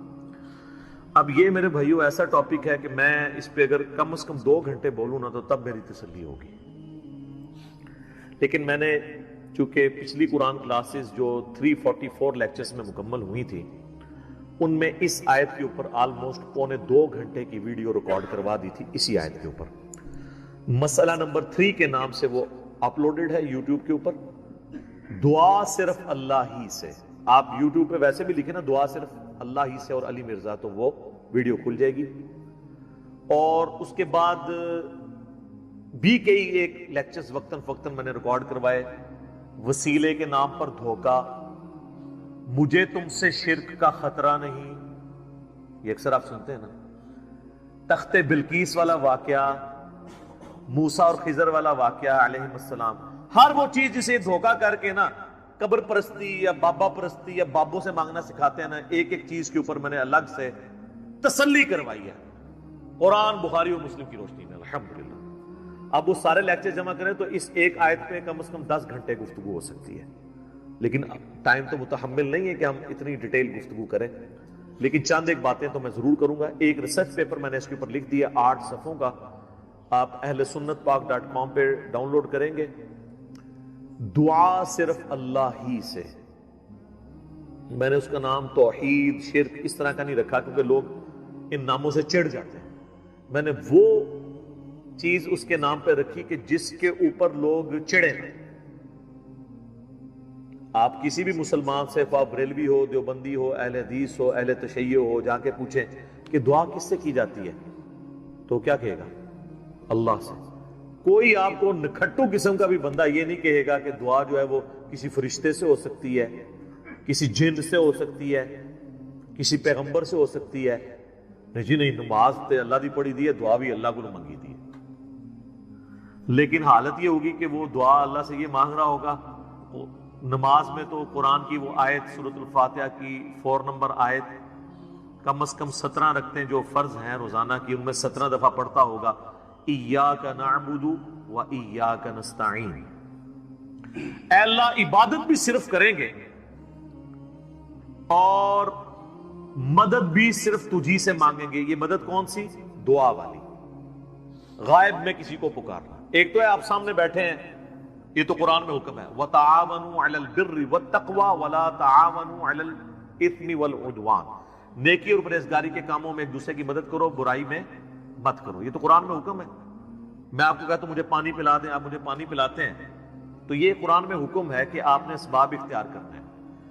اب یہ میرے بھائیو ایسا ٹاپک ہے کہ میں اس پہ اگر کم از کم 2 گھنٹے بولوں نا تو تب میری تسلی ہوگی، لیکن میں نے چونکہ پچھلی قرآن کلاسز جو 344 لیکچرز میں مکمل ہوئی تھی ان میں اس آیت کے اوپر آلموسٹ 1.25 گھنٹے کی ویڈیو ریکارڈ کروا دی تھی اسی آیت کے اوپر۔ مسئلہ نمبر 3 کے نام سے وہ اپلوڈڈ ہے یوٹیوب کے اوپر، دعا صرف اللہ ہی سے۔ آپ یوٹیوب پہ ویسے بھی لکھیں نا دعا صرف اللہ ہی سے اور علی مرزا تو وہ ویڈیو کھل جائے گی۔ اور اس کے بعد بھی کئی ایک لیکچرز وقتاً فوقتاً میں نے ریکارڈ کروائے، وسیلے کے نام پر دھوکہ، مجھے تم سے شرک کا خطرہ نہیں، یہ اکثر آپ سنتے ہیں نا، تخت بلقیس والا واقعہ، موسیٰ اور خضر والا واقعہ علیہ السلام، ہر وہ چیز جسے دھوکہ کر کے نا قبر پرستی یا بابا پرستی یا بابوں سے مانگنا سکھاتے ہیں نا، ایک ایک چیز کے اوپر میں نے الگ سے تسلی کروائی ہے قرآن، بخاری اور مسلم کی روشنی میں الحمدللہ۔ اب وہ سارے لیکچر جمع کریں تو اس ایک آیت پہ کم از کم 10 گھنٹے گفتگو ہو سکتی ہے، لیکن ٹائم تو متحمل نہیں ہے کہ ہم اتنی ڈیٹیل گفتگو کریں، لیکن چند ایک باتیں تو میں ضرور کروں گا۔ ایک ریسرچ پیپر میں نے اس کے اوپر لکھ دیا 8 صفحوں کا، آپ اہل سنت پاک.com پہ ڈاؤن لوڈ کریں گے۔ دعا صرف اللہ ہی سے، میں نے اس کا نام توحید، شرک اس طرح کا نہیں رکھا کیونکہ لوگ ان ناموں سے چڑھ جاتے ہیں، میں نے وہ چیز اس کے نام پہ رکھی کہ جس کے اوپر لوگ چڑھے ہیں۔ آپ کسی بھی مسلمان سے، خواہ بریلوی ہو، دیوبندی ہو، اہل حدیث ہو، اہل تشیع ہو، جا کے پوچھیں کہ دعا کس سے کی جاتی ہے تو کیا کہے گا؟ اللہ سے۔ کوئی آپ کو نکھٹو قسم کا بھی بندہ یہ نہیں کہے گا کہ دعا جو ہے وہ کسی فرشتے سے ہو سکتی ہے، کسی جن سے ہو سکتی ہے، کسی پیغمبر سے ہو سکتی ہے۔ نہیں جی نہیں، نماز تے اللہ دی پڑھی دی ہے، دعا بھی اللہ کو منگی دی ہے، لیکن حالت یہ ہوگی کہ وہ دعا اللہ سے یہ مانگ رہا ہوگا، نماز میں تو قرآن کی وہ آیت سورۃ الفاتحہ کی 4 نمبر آیت کم از کم 17 رکھتے ہیں جو فرض ہیں روزانہ کی، ان میں 17 دفعہ پڑھتا ہوگا ایاک نعبد و ایاک نستعین، اے اللہ عبادت بھی صرف کریں گے اور مدد بھی صرف تجھی سے مانگیں گے۔ یہ مدد کون سی؟ دعا والی، غائب میں کسی کو پکارنا۔ ایک تو ہے آپ سامنے بیٹھے ہیں، یہ تو قرآن میں حکم ہے وَتَعَاوَنُوا عَلَى الْبِرِّ وَالتَّقْوَى وَلَا تَعَاوَنُوا عَلَى الْإِثْمِ وَالْعُدْوَانِ، نیکی اور پرہیزگاری کے کاموں میں ایک دوسرے کی مدد کرو، برائی میں مت کرو، یہ تو قرآن میں حکم ہے۔ میں آپ کو کہتا ہوں مجھے پانی پلا دیں، آپ مجھے پانی پلاتے ہیں تو یہ قرآن میں حکم ہے کہ آپ نے اسباب اختیار کرنے ہیں،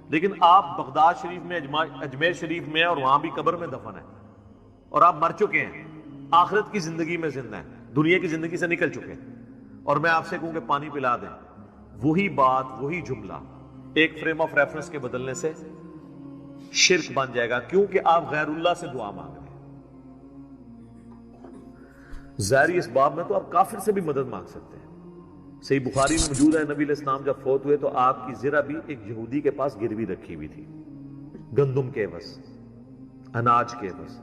لیکن آپ بغداد شریف میں، اجمیر شریف میں، اور وہاں بھی قبر میں دفن ہیں اور آپ مر چکے ہیں، آخرت کی زندگی میں زندہ ہیں، دنیا کی زندگی سے نکل چکے ہیں، اور میں آپ سے کہوں کہ پانی پلا دیں، وہی بات، وہی جملہ ایک فریم آف ریفرنس کے بدلنے سے شرک بن جائے گا، کیونکہ آپ غیر اللہ سے دعا مانگ رہے ہیں۔ ظاہری اس باب میں تو آپ کافر سے بھی مدد مانگ سکتے ہیں۔ صحیح بخاری میں موجود ہے، نبی علیہ السلام جب فوت ہوئے تو آپ کی ذرا بھی ایک یہودی کے پاس گروی رکھی ہوئی تھی، گندم کے عوض، اناج کے عوض،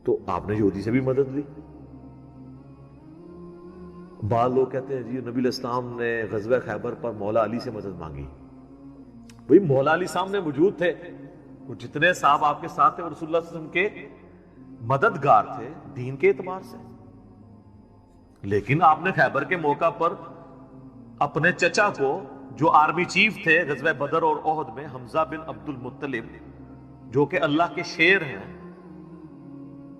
تو آپ نے یہودی سے بھی مدد لی۔ بعض لوگ کہتے ہیں جی نبی علیہ السلام نے غزوہ خیبر پر مولا علی سے مدد مانگی، بھئی مولا علی سامنے موجود تھے، وہ جتنے صاحب آپ کے ساتھ تھے وہ رسول اللہ صلی اللہ علیہ وسلم کے مددگار تھے دین کے اعتبار سے، لیکن آپ نے خیبر کے موقع پر اپنے چچا کو جو آرمی چیف تھے غزوہ بدر اور احد میں، حمزہ بن عبد المطلب، جو کہ اللہ کے شیر ہیں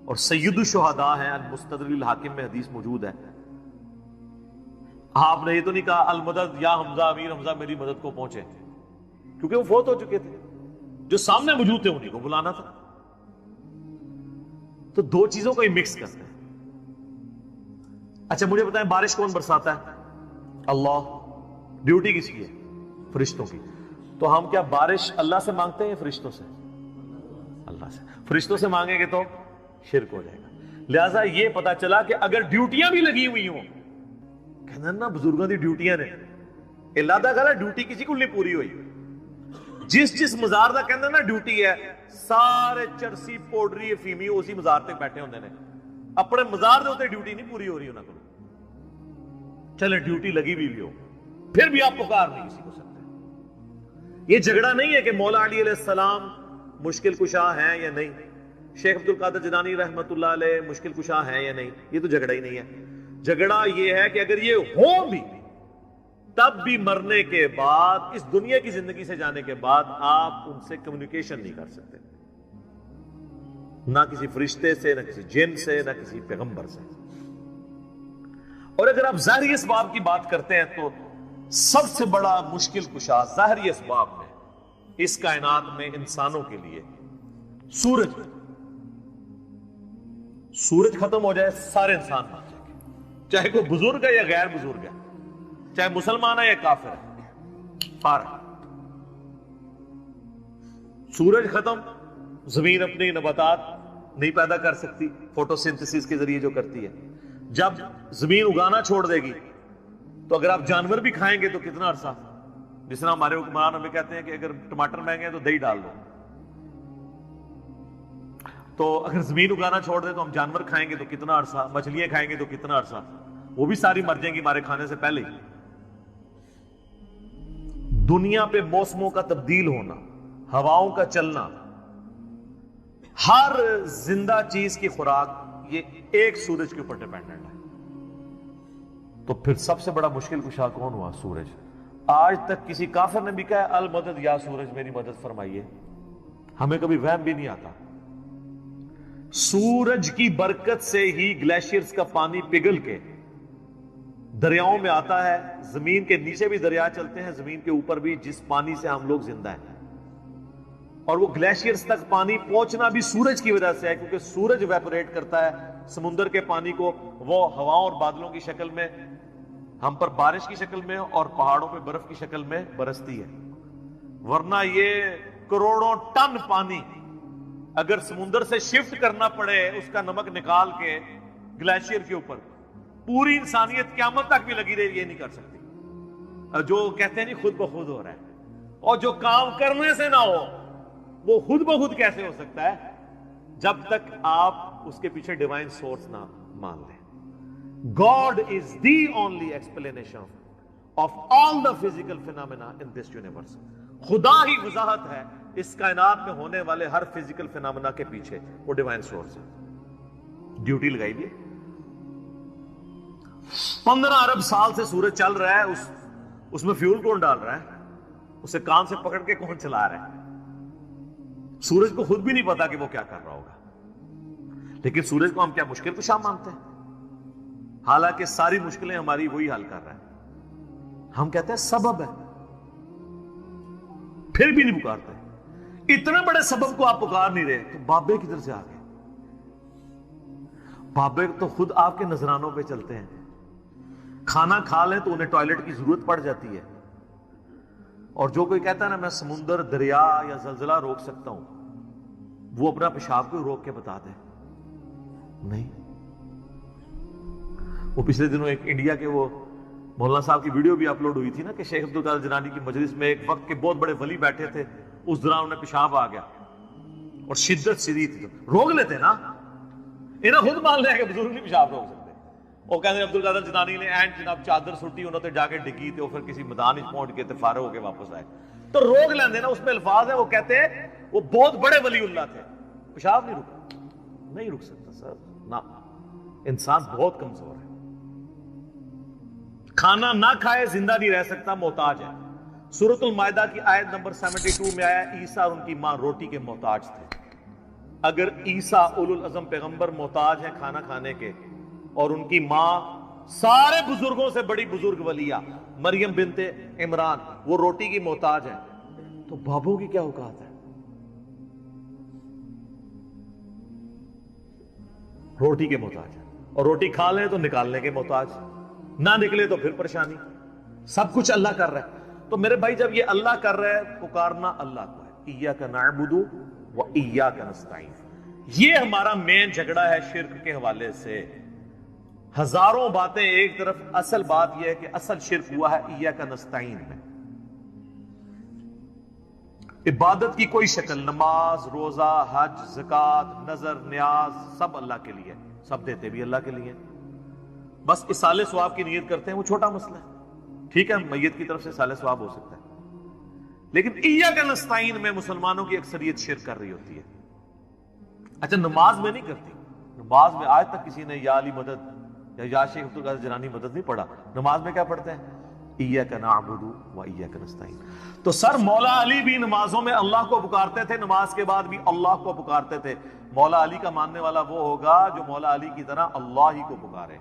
اور سید الشہداء ہیں، المستدرک الحاکم میں حدیث موجود ہے، آپ نے یہ تو نہیں کہا المدد یا حمزہ، امیر حمزہ میری مدد کو پہنچے، کیونکہ وہ فوت ہو چکے تھے، جو سامنے موجود تھے انہیں کو بلانا تھا۔ تو دو چیزوں کو ہی مکس کرتے ہیں۔ اچھا مجھے بتائیں بارش کون برساتا ہے؟ اللہ۔ ڈیوٹی کس کی ہے؟ فرشتوں کی۔ تو ہم کیا بارش اللہ سے مانگتے ہیں یا فرشتوں سے؟ اللہ سے۔ فرشتوں سے مانگیں گے تو شرک ہو جائے گا۔ لہذا یہ پتا چلا کہ اگر ڈیوٹیاں بھی لگی ہوئی ہوں، کہنا نا بزرگوں دی ڈیوٹیاں نے، اللہ دا گلا ڈیوٹی کسی کو نہیں پوری ہوئی، جس مزار دا کہندے نا ڈیوٹی ہے، سارے چرسی پوڈری افیمی اسی مزار تے بیٹھے ہوندے نے، اپنے مزار دے اوتے ڈیوٹی نہیں پوری ہو رہی انہاں کو، چلے ڈیوٹی لگی بھی ہو پھر بھی آپ پکار نہیں کسی کو سکتے۔ یہ جھگڑا نہیں ہے کہ مولا علی علیہ السلام مشکل کشا ہیں یا نہیں، شیخ عبد القادر جیلانی رحمت اللہ علیہ مشکل کشا ہیں یا نہیں، یہ تو جھگڑا ہی نہیں ہے۔ جھگڑا یہ ہے کہ اگر یہ ہو بھی تب بھی مرنے کے بعد، اس دنیا کی زندگی سے جانے کے بعد، آپ ان سے کمیونیکیشن نہیں کر سکتے، نہ کسی فرشتے سے، نہ کسی جن سے، نہ کسی پیغمبر سے۔ اور اگر آپ ظاہری اسباب کی بات کرتے ہیں تو سب سے بڑا مشکل کشا ظاہری اسباب میں اس کائنات میں انسانوں کے لیے سورج ختم ہو جائے، سارے انسان مر جائیں گے، چاہے کوئی بزرگ ہے یا غیر بزرگ ہے، چاہے مسلمان ہے یا کافر ہے، فارغ۔ سورج ختم، زمین اپنی نباتات نہیں پیدا کر سکتی فوٹو سنتھسس کے ذریعے جو کرتی ہے، جب زمین اگانا چھوڑ دے گی تو اگر آپ جانور بھی کھائیں گے تو کتنا عرصہ، جس طرح ہمارے حکمران ہمیں کہتے ہیں کہ اگر ٹماٹر مہنگے ہیں تو دہی ڈال دو، تو اگر زمین اگانا چھوڑ دے تو ہم جانور کھائیں گے تو کتنا عرصہ، مچھلیاں کھائیں گے تو کتنا عرصہ، وہ بھی ساری مر جائیں گی ہمارے کھانے سے پہلے ہی۔ دنیا پہ موسموں کا تبدیل ہونا، ہواؤں کا چلنا، ہر زندہ چیز کی خوراک یہ ایک سورج کے اوپر ڈیپینڈنٹ ہے۔ تو پھر سب سے بڑا مشکل کشا کون ہوا؟ سورج۔ آج تک کسی کافر نے بھی کہا ہے المدد یا سورج میری مدد فرمائیے، ہمیں کبھی وہم بھی نہیں آتا۔ سورج کی برکت سے ہی گلیشیئرز کا پانی پگھل کے دریاؤں میں آتا ہے، زمین کے نیچے بھی دریا چلتے ہیں، زمین کے اوپر بھی، جس پانی سے ہم لوگ زندہ ہیں، اور وہ گلیشیئرز تک پانی پہنچنا بھی سورج کی وجہ سے ہے، کیونکہ سورج ویپوریٹ کرتا ہے سمندر کے پانی کو، وہ ہواؤں اور بادلوں کی شکل میں ہم پر بارش کی شکل میں اور پہاڑوں پہ برف کی شکل میں برستی ہے۔ ورنہ یہ کروڑوں ٹن پانی اگر سمندر سے شفٹ کرنا پڑے، اس کا نمک نکال کے گلیشیئر کے اوپر، پوری انسانیت قیامت تک بھی لگی رہی، یہ نہیں کر سکتی۔ جو کہتے ہیں نہیں خود بخود ہو رہا ہے، اور جو کام کرنے سے نہ ہو وہ خود بخود کیسے ہو سکتا ہے؟ جب تک آپ اس کے پیچھے ڈیوائن سورس نہ مان لیں۔ God is the only explanation of all the physical phenomena in this universe۔ خدا ہی وضاحت ہے اس کائنات میں ہونے والے ہر فزیکل فینامنا کے پیچھے، وہ ڈیوائن سورس ہے۔ ڈیوٹی لگائی بھی 15 ارب سال سے سورج چل رہا ہے، اس میں فیول کون ڈال رہا ہے؟ اسے کان سے پکڑ کے کون چلا رہا ہے؟ سورج کو خود بھی نہیں پتا کہ وہ کیا کر رہا ہوگا، لیکن سورج کو ہم کیا مشکل کشا مانتے ہیں؟ حالانکہ ساری مشکلیں ہماری وہی حل کر رہا ہے۔ ہم کہتے ہیں سبب ہے، پھر بھی نہیں پکارتے۔ اتنے بڑے سبب کو آپ پکار نہیں رہے تو بابے کدھر سے آ گئے؟ بابے تو خود آپ کے نذرانوں پہ چلتے ہیں، کھانا کھا لیں تو انہیں ٹوائلٹ کی ضرورت پڑ جاتی ہے، اور جو کوئی کہتا ہے نا میں سمندر، دریا یا زلزلہ روک سکتا ہوں، وہ اپنا پیشاب کو روک کے بتا دے نہیں۔ وہ پچھلے دنوں ایک انڈیا کے وہ مولانا صاحب کی ویڈیو بھی اپلوڈ ہوئی تھی نا کہ شیخ عبد القادر جیلانی کی مجلس میں ایک وقت کے بہت بڑے ولی بیٹھے تھے، اس دوران انہیں پیشاب آ گیا اور شدت شدید تھی، روک لیتے نا، انہیں خود مان لیا کہ بزرگ نہیں پیشاب روک سکتے۔ وہ کہتے ہیں عبد القادر جیلانی نے اینڈ جناب چادر سٹی انہوں نے جا کے ڈگی تھے، پھر کسی میدان پہنچ کے فارغ ہو کے واپس آئے، تو روک لیندے نا، اس میں الفاظ ہیں، وہ کہتے ہیں وہ بہت بڑے ولی اللہ تھے، پیشاب نہیں رکا، نہیں رک سکتا سر، نہ، انسان بہت کمزور ہے، کھانا نہ کھائے زندہ نہیں رہ سکتا، محتاج ہے۔ سورۃ المائدہ کی آیت نمبر 72 میں آیا عیسیٰ اور ان کی ماں روٹی کے محتاج تھے۔ اگر عیسیٰ اولو العزم پیغمبر محتاج ہیں کھانا کھانے کے، اور ان کی ماں سارے بزرگوں سے بڑی بزرگ ولیہ مریم بنت عمران وہ روٹی کی محتاج ہے، تو بابوں کی کیا اوقات ہے؟ روٹی کے محتاج ہے، اور روٹی کھا لیں تو نکالنے کے محتاج، نہ نکلے تو پھر پریشانی۔ سب کچھ اللہ کر رہا ہے، تو میرے بھائی جب یہ اللہ کر رہا ہے، پکارنا اللہ کو ہے، ایاک نعبد و ایاک نستعین۔ یہ ہمارا مین جھگڑا ہے شرک کے حوالے سے۔ ہزاروں باتیں ایک طرف، اصل بات یہ ہے کہ اصل شرک ہوا ہے ایاک نستعین میں۔ عبادت کی کوئی شکل، نماز، روزہ، حج، زکات، نظر، نیاز، سب اللہ کے لیے، سب دیتے بھی اللہ کے لیے، بس اصالہ ثواب کی نیت کرتے ہیں، وہ چھوٹا مسئلہ ہے، ٹھیک ہے، میت کی طرف سے اصالہ ثواب ہو سکتا ہے، لیکن ایاک نستعین میں مسلمانوں کی اکثریت شرک کر رہی ہوتی ہے۔ اچھا نماز میں نہیں کرتی، نماز میں آج تک کسی نے یا علی مدد یا شیخ عبد القادر جیلانی مدد نہیں پڑھا، نماز میں کیا پڑھتے ہیں؟ ایاک نعبد و ایاک نستعین۔ تو سر مولا علی بھی نمازوں میں اللہ کو پکارتے تھے، نماز کے بعد بھی اللہ کو پکارتے تھے۔ مولا علی کا ماننے والا وہ ہوگا جو مولا علی کی طرح اللہ ہی کو پکارے،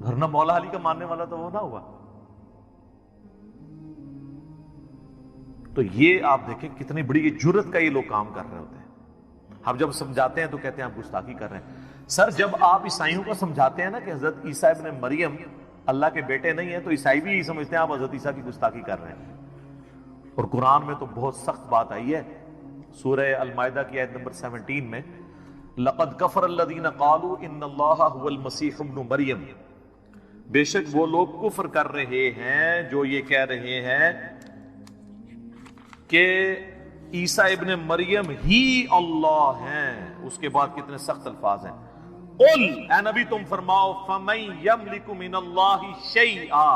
ورنہ مولا علی کا ماننے والا تو وہ نہ ہوا۔ تو یہ آپ دیکھیں کتنی بڑی یہ جرت کا یہ لوگ کام کر رہے ہوتے ہیں۔ ہم جب سمجھاتے ہیں تو کہتے ہیں آپ گستاخی کر رہے ہیں۔ سر جب آپ عیسائیوں کو سمجھاتے ہیں نا کہ حضرت عیسیٰ ابن مریم اللہ کے بیٹے نہیں ہیں، تو عیسائی بھی یہی سمجھتے ہیں آپ حضرت عیسیٰ کی گستاخی کر رہے ہیں۔ اور قرآن میں تو بہت سخت بات آئی ہے، سورہ المائدہ کی آیت نمبر 17 میں، لَقَدْ كَفَرَ الَّذِينَ قَالُوا إِنَّ اللَّهَ هُوَ الْمَسِيحُ ابْنُ مَرْيَمَ، بے شک وہ لوگ کفر کر رہے ہیں جو یہ کہہ رہے ہیں کہ عیسیٰ ابن مریم ہی اللہ ہیں۔ اس کے بعد کتنے سخت الفاظ ہیں، قل اے نبی تم فرماؤ، فَمَن يَمْلِكُ مِنَ اللَّهِ شَيْئًا،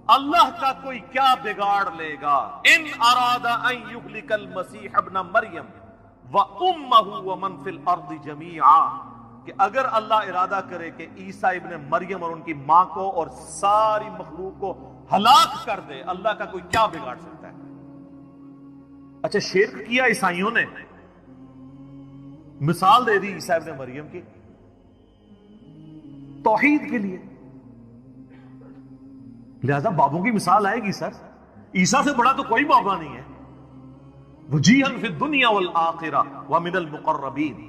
اللہ کا کوئی کیا بگاڑ لے گا، ان اراد ان یہلک المسیح ابن مریم وامہ ومن فی الارض جمیعا، کہ اگر اللہ ارادہ کرے کہ عیسیٰ ابن مریم اور ان کی ماں کو اور ساری مخلوق کو ہلاک کر دے، اللہ کا کوئی کیا بگاڑ سکتا ہے؟ اچھا شرک کیا عیسائیوں نے، مثال دے دی عیسیٰ ابن مریم کی توحید کے لیے، لہذا بابوں کی مثال آئے گی۔ سر عیسیٰ سے بڑا تو کوئی بابا نہیں ہے، وجیہا فی الدنیا والآخرہ ومن المقربین،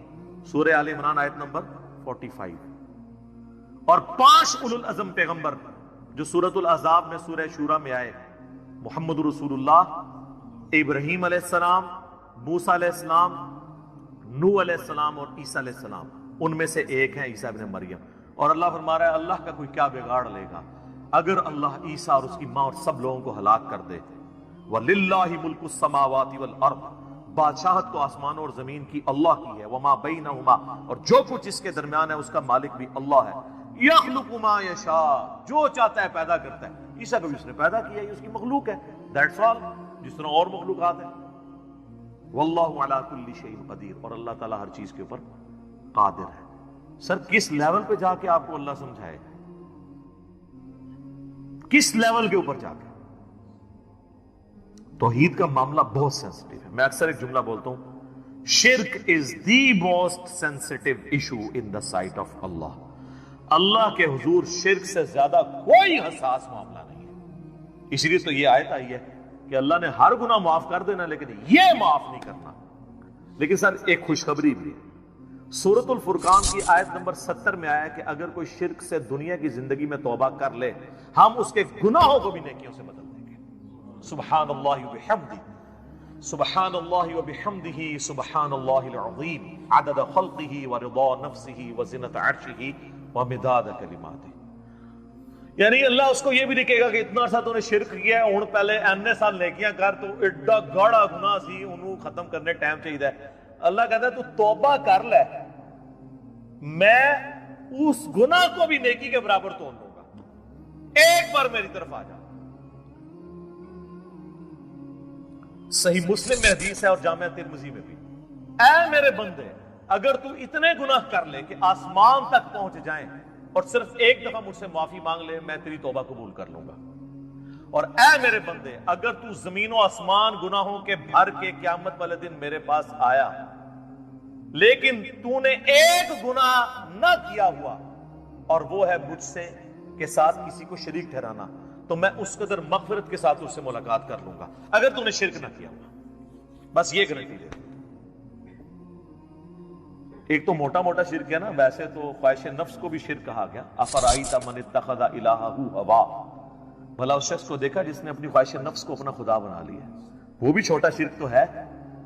سورہ آل عمران آیت نمبر 45۔ اور 5 اولو العزم پیغمبر جو سورۃ الاحزاب میں سورہ شورى میں آئے، محمد رسول اللہ، ابراہیم علیہ السلام، موسیٰ علیہ السلام، نوح علیہ السلام اور عیسیٰ علیہ السلام، ان میں سے ایک ہیں عیسیٰ ابن مریم۔ اور اللہ فرما رہا ہے اللہ کا کوئی کیا بگاڑ لے گا اگر اللہ عیسیٰ اور اس کی ماں اور سب لوگوں کو ہلاک کر دے۔ وَلِلَّهِ مُلْكُ السَّمَاوَاتِ وَالْأَرْضِ، بادشاہت تو آسمانوں اور زمین کی اللہ کی ہے، وَمَا بَيْنَهُمَا، اور جو کچھ اس کے درمیان ہے اس کا مالک بھی اللہ ہے۔ يَخْلُقُ مَا يَشَاءُ، جو چاہتا ہے پیدا کرتا ہے۔ عیسیٰ کو بھی اس نے پیدا کیا، یہ اس کی مخلوق ہے، دیٹس آل، جس طرح اور مخلوقات ہیں۔ وَاللَّهُ عَلَى كُلِّ شَيْءٍ قَدِيرٌ، اور اللہ تعالیٰ ہر چیز کے اوپر قادر ہے۔ سر کس لیول پہ جا کے آپ کو اللہ سمجھائے، کس لیول کے اوپر جا کے؟ توحید کا معاملہ بہت سینسٹیو ہے۔ میں اکثر ایک جملہ بولتا ہوں، شرک is the most sensitive issue in the sight of Allah. Allah کے حضور شرک سے زیادہ کوئی حساس معاملہ نہیں ہے، اس لیے تو یہ آیت آئی ہے کہ اللہ نے ہر گناہ معاف کر دینا لیکن یہ معاف نہیں کرنا۔ لیکن سر ایک خوشخبری بھی ہے، سورۃ الفرقان کی آیت نمبر 70 میں آیا کہ اگر کوئی شرک سے دنیا کی زندگی میں توبہ کر لے، ہم اس کے گناہوں کو بھی نیکیوں سے بدل دیں گے۔ سبحان اللہ وبحمدہ، سبحان اللہ وبحمدہ، سبحان اللہ العظیم، عدد خلقہ ورضا نفسہ وزنۃ عرشہ ومداد کلماتہ۔ یعنی اللہ اس کو یہ بھی لکھے گا کہ اتنا سا تو نے شرک کیا ہے، ہن پہلے اینے سال نیکیاں کر، تو ایڈا گاڑا گناہ سی، انہوں ختم کرنے ٹائم چاہیے۔ اللہ کہتا ہے تو توبہ کر لے، میں اس گناہ کو بھی نیکی کے برابر تول لوں گا، ایک بار میری طرف آ جا۔ صحیح مسلم میں حدیث ہے اور جامعہ ترمذی میں بھی، اے میرے بندے اگر تو اتنے گناہ کر لے کہ آسمان تک پہنچ جائیں اور صرف ایک دفعہ مجھ سے معافی مانگ لے، میں تیری توبہ قبول کر لوں گا۔ اور اے میرے بندے اگر تو زمین و آسمان گناہوں کے بھر کے قیامت والے دن میرے پاس آیا لیکن تو نے ایک گناہ نہ کیا ہوا، اور وہ ہے مجھ سے کے ساتھ کسی کو شریک ٹھہرانا، تو میں اس قدر مغفرت کے ساتھ اس سے ملاقات کر لوں گا اگر تو نے شرک نہ کیا ہوا۔ بس یہ گارنٹی دے۔ ایک تو موٹا موٹا شرک ہے نا، ویسے تو خواہش نفس کو بھی شرک کہا گیا، افرائیت من اتخذ الہہ ہوا، بھلا اس شخص کو دیکھا جس نے اپنی خواہش نفس کو اپنا خدا بنا لیا۔ وہ بھی چھوٹا شرک تو ہے،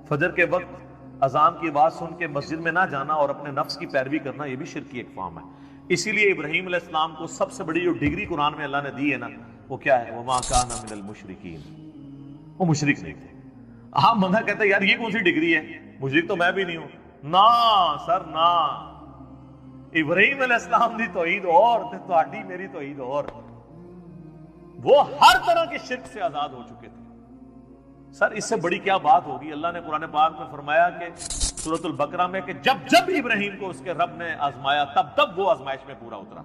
فجر کے وقت اذان کی آواز سن کے مسجد میں نہ جانا اور اپنے نفس کی پیروی کرنا، یہ بھی شرک کی ایک فارم ہے۔ اسی لیے ابراہیم علیہ السلام کو سب سے بڑی جو ڈگری قرآن میں اللہ نے دی ہے نا، وہ کیا ہے؟ وَمَا كَانَ مِنَ الْمُشْرِكِينَ، وہ مشرک نہیں تھے. آپ بندہ کہتا ہے یار یہ کون سی ڈگری ہے, مشرک تو میں بھی نہیں ہوں. نا سر نا, ابراہیم علیہ السلام دی توحید اور تے تہاڈی میری توحید اور. وہ ہر طرح کے شرک سے آزاد ہو چکے تھے. سر اس سے بڑی کیا بات ہوگی. اللہ نے قرآن پاک میں فرمایا کہ سورۃ البقرہ میں کہ جب جب ابراہیم کو اس کے رب نے آزمایا تب تب وہ آزمائش میں پورا اترا.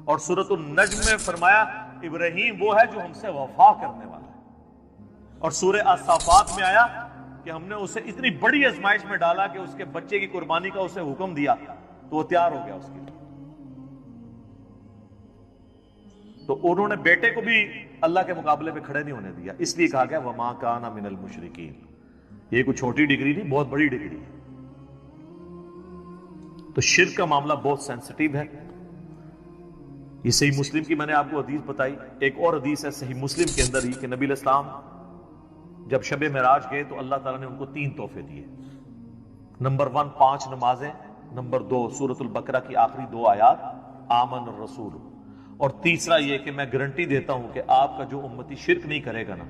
اور سورۃ النجم میں فرمایا ابراہیم وہ ہے جو ہم سے وفا کرنے والا ہے. اور سورہ الصافات میں آیا کہ ہم نے اسے اتنی بڑی آزمائش میں ڈالا کہ اس کے بچے کی قربانی کا اسے حکم دیا تو وہ تیار ہو گیا اس کے لیے. تو انہوں نے بیٹے کو بھی اللہ کے مقابلے میں کھڑے نہیں ہونے دیا, اس لیے کہا گیا وما کان من المشرکین. یہ کوئی چھوٹی ڈگری نہیں, بہت بڑی ڈگری ہے. تو شرک کا معاملہ بہت سینسٹیو ہے. یہ صحیح مسلم کی میں نے آپ کو حدیث بتائی. ایک اور حدیث ہے صحیح مسلم کے اندر ہی کہ نبی علیہ السلام جب شب معراج گئے تو اللہ تعالیٰ نے ان کو 3 تحفے دیے. نمبر 1 5 نمازیں, نمبر 2 سورۃ البقرہ کی آخری 2 آیات آمن الرسول, اور تیسرا یہ کہ میں گارنٹی دیتا ہوں کہ آپ کا جو امتی شرک نہیں کرے گا نا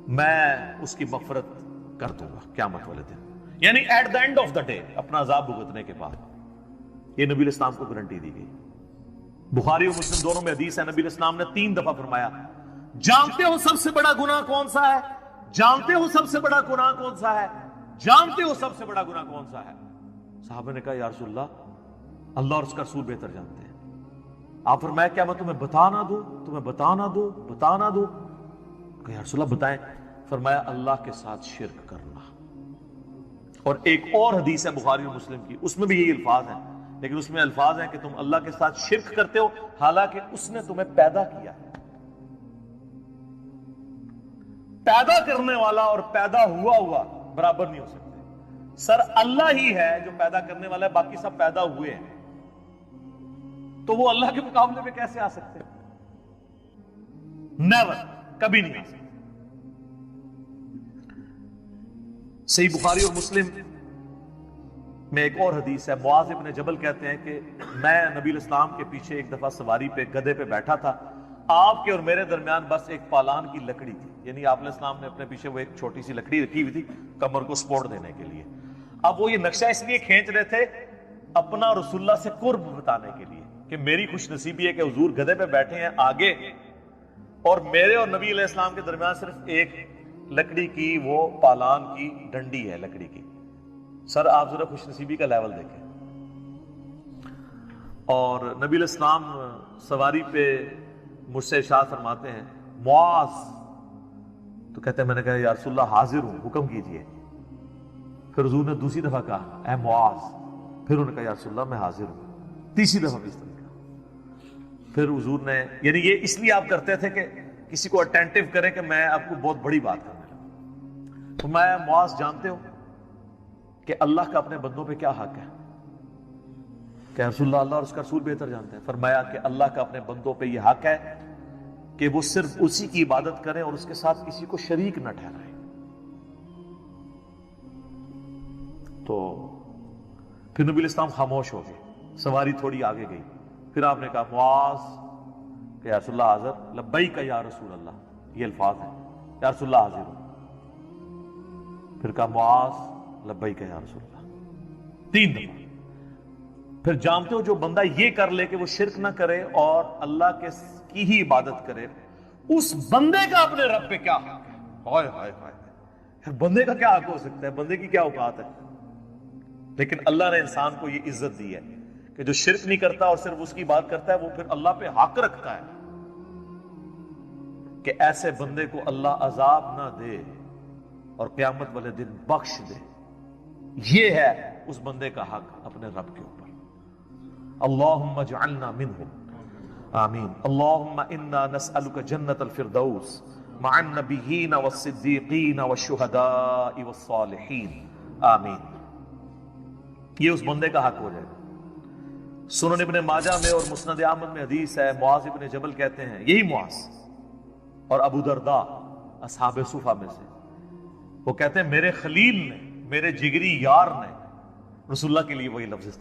میں اس کی مغفرت کر دوں گا قیامت والے دن. یعنی at the end of the day, اپنا عذاب بھگتنے کے بعد. یہ نبی علیہ السلام کو گارنٹی دی گئی. بخاری اور مسلم دونوں میں حدیث ہے, نبی علیہ السلام نے 3 دفعہ فرمایا جانتے ہو سب سے بڑا گناہ کون سا ہے, جانتے ہو سب سے بڑا گناہ کون سا ہے, جانتے ہو سب سے بڑا گناہ کون سا ہے. صحابہ نے کہا یا رسول اللہ, اللہ اور اس کا رسول بہتر جانتے ہیں. آپ فرمایا کیا میں تمہیں بتا نہ دوں, تمہیں بتا نہ دوں, بتا نہ دوں. کہ یا رسول اللہ بتائیں. فرمایا اللہ کے ساتھ شرک کرنا. اور ایک اور حدیث ہے بخاری اور مسلم کی, اس میں بھی یہی الفاظ ہیں, لیکن اس میں الفاظ ہیں کہ تم اللہ کے ساتھ شرک کرتے ہو حالانکہ اس نے تمہیں پیدا کیا ہے. پیدا کرنے والا اور پیدا ہوا برابر نہیں ہو سکتے. سر اللہ ہی ہے جو پیدا کرنے والا ہے, باقی سب پیدا ہوئے ہیں. تو وہ اللہ کے مقابلے میں کیسے آ سکتے ہیں؟ نیور, کبھی نہیں آ سکتے. صحیح بخاری اور مسلم میں ایک اور حدیث ہے, معاذ ابن جبل کہتے ہیں کہ میں نبی علیہ السلام کے پیچھے ایک دفعہ سواری پہ گدھے پہ بیٹھا تھا. آپ کے اور میرے درمیان بس ایک پالان کی لکڑی تھی. یعنی آپ علیہ السلام نے اپنے پیچھے وہ ایک چھوٹی سی لکڑی رکھی ہوئی تھی کمر کو سپورٹ دینے کے لیے. اب وہ یہ نقشہ اس لیے کھینچ رہے تھے اپنا رسول اللہ سے قرب بتانے کے لیے کہ میری خوش نصیبی ہے کہ حضور گدھے پہ بیٹھے ہیں آگے, اور میرے اور نبی علیہ السلام کے درمیان صرف ایک لکڑی کی وہ پالان کی ڈنڈی ہے لکڑی کی. سر آپ ذرا خوش نصیبی کا لیول دیکھیں. اور نبی علیہ السلام سواری پہ مجھ سے ارشاد فرماتے ہیں معاذ, تو کہتے ہیں میں نے کہا یا رسول اللہ حاضر ہوں, حکم کیجئے. پھر حضور نے دوسری دفعہ کہا اے معاذ, پھر انہوں نے کہا یا رسول اللہ میں حاضر ہوں. تیسری دفعہ بھی اس طرح کہا. پھر حضور نے, یعنی یہ اس لیے آپ کرتے تھے کہ کسی کو اٹینٹو کریں کہ میں آپ کو بہت بڑی بات کرنے لگا. تو میں معاذ جانتے ہو کہ اللہ کا اپنے بندوں پہ کیا حق ہے؟ کہ رسول اللہ, اللہ اور اس کا رسول بہتر جانتے ہیں. فرمایا کہ اللہ کا اپنے بندوں پہ یہ حق ہے کہ وہ صرف اسی کی عبادت کریں اور اس کے ساتھ کسی کو شریک نہ ٹھہرائیں. تو پھر نبی علیہ السلام خاموش ہو گئے. سواری تھوڑی آگے گئی. پھر آپ نے کہا معاذ کہ یا رسول اللہ حاضر, لبیک یا رسول اللہ, یہ الفاظ ہیں, یا رسول اللہ حاضر ہوں. پھر کہا معاذ لبیک یا رسول اللہ, 3 دفعہ. پھر جانتے ہو جو بندہ یہ کر لے کہ وہ شرک نہ کرے اور اللہ کی ہی عبادت کرے, اس بندے کا اپنے رب پہ کیا حق ہے؟ ہائے ہائے ہائے, بندے کا کیا حق ہو سکتا ہے, بندے کی کیا اوقات ہے. لیکن اللہ نے انسان کو یہ عزت دی ہے کہ جو شرک نہیں کرتا اور صرف اس کی بات کرتا ہے وہ پھر اللہ پہ حق رکھتا ہے کہ ایسے بندے کو اللہ عذاب نہ دے اور قیامت والے دن بخش دے. یہ ہے اس بندے کا حق اپنے رب کے اوپر. اللہم اجعلنا منہم, آمین. اللہم انا نسألک جنت الفردوس مع النبیین والصدیقین والشہداء والصالحین, آمین. یہ اس بندے کا حق ہو جائے گا. سنن ابن ماجہ میں اور مسند احمد میں حدیث ہے, معاذ ابن جبل کہتے ہیں, یہی معاذ اور ابو درداء اصحاب صفہ میں سے, وہ کہتے ہیں میرے خلیل نے, میرے جگری یار نے رسول اللہ کے لیے وہی لفظ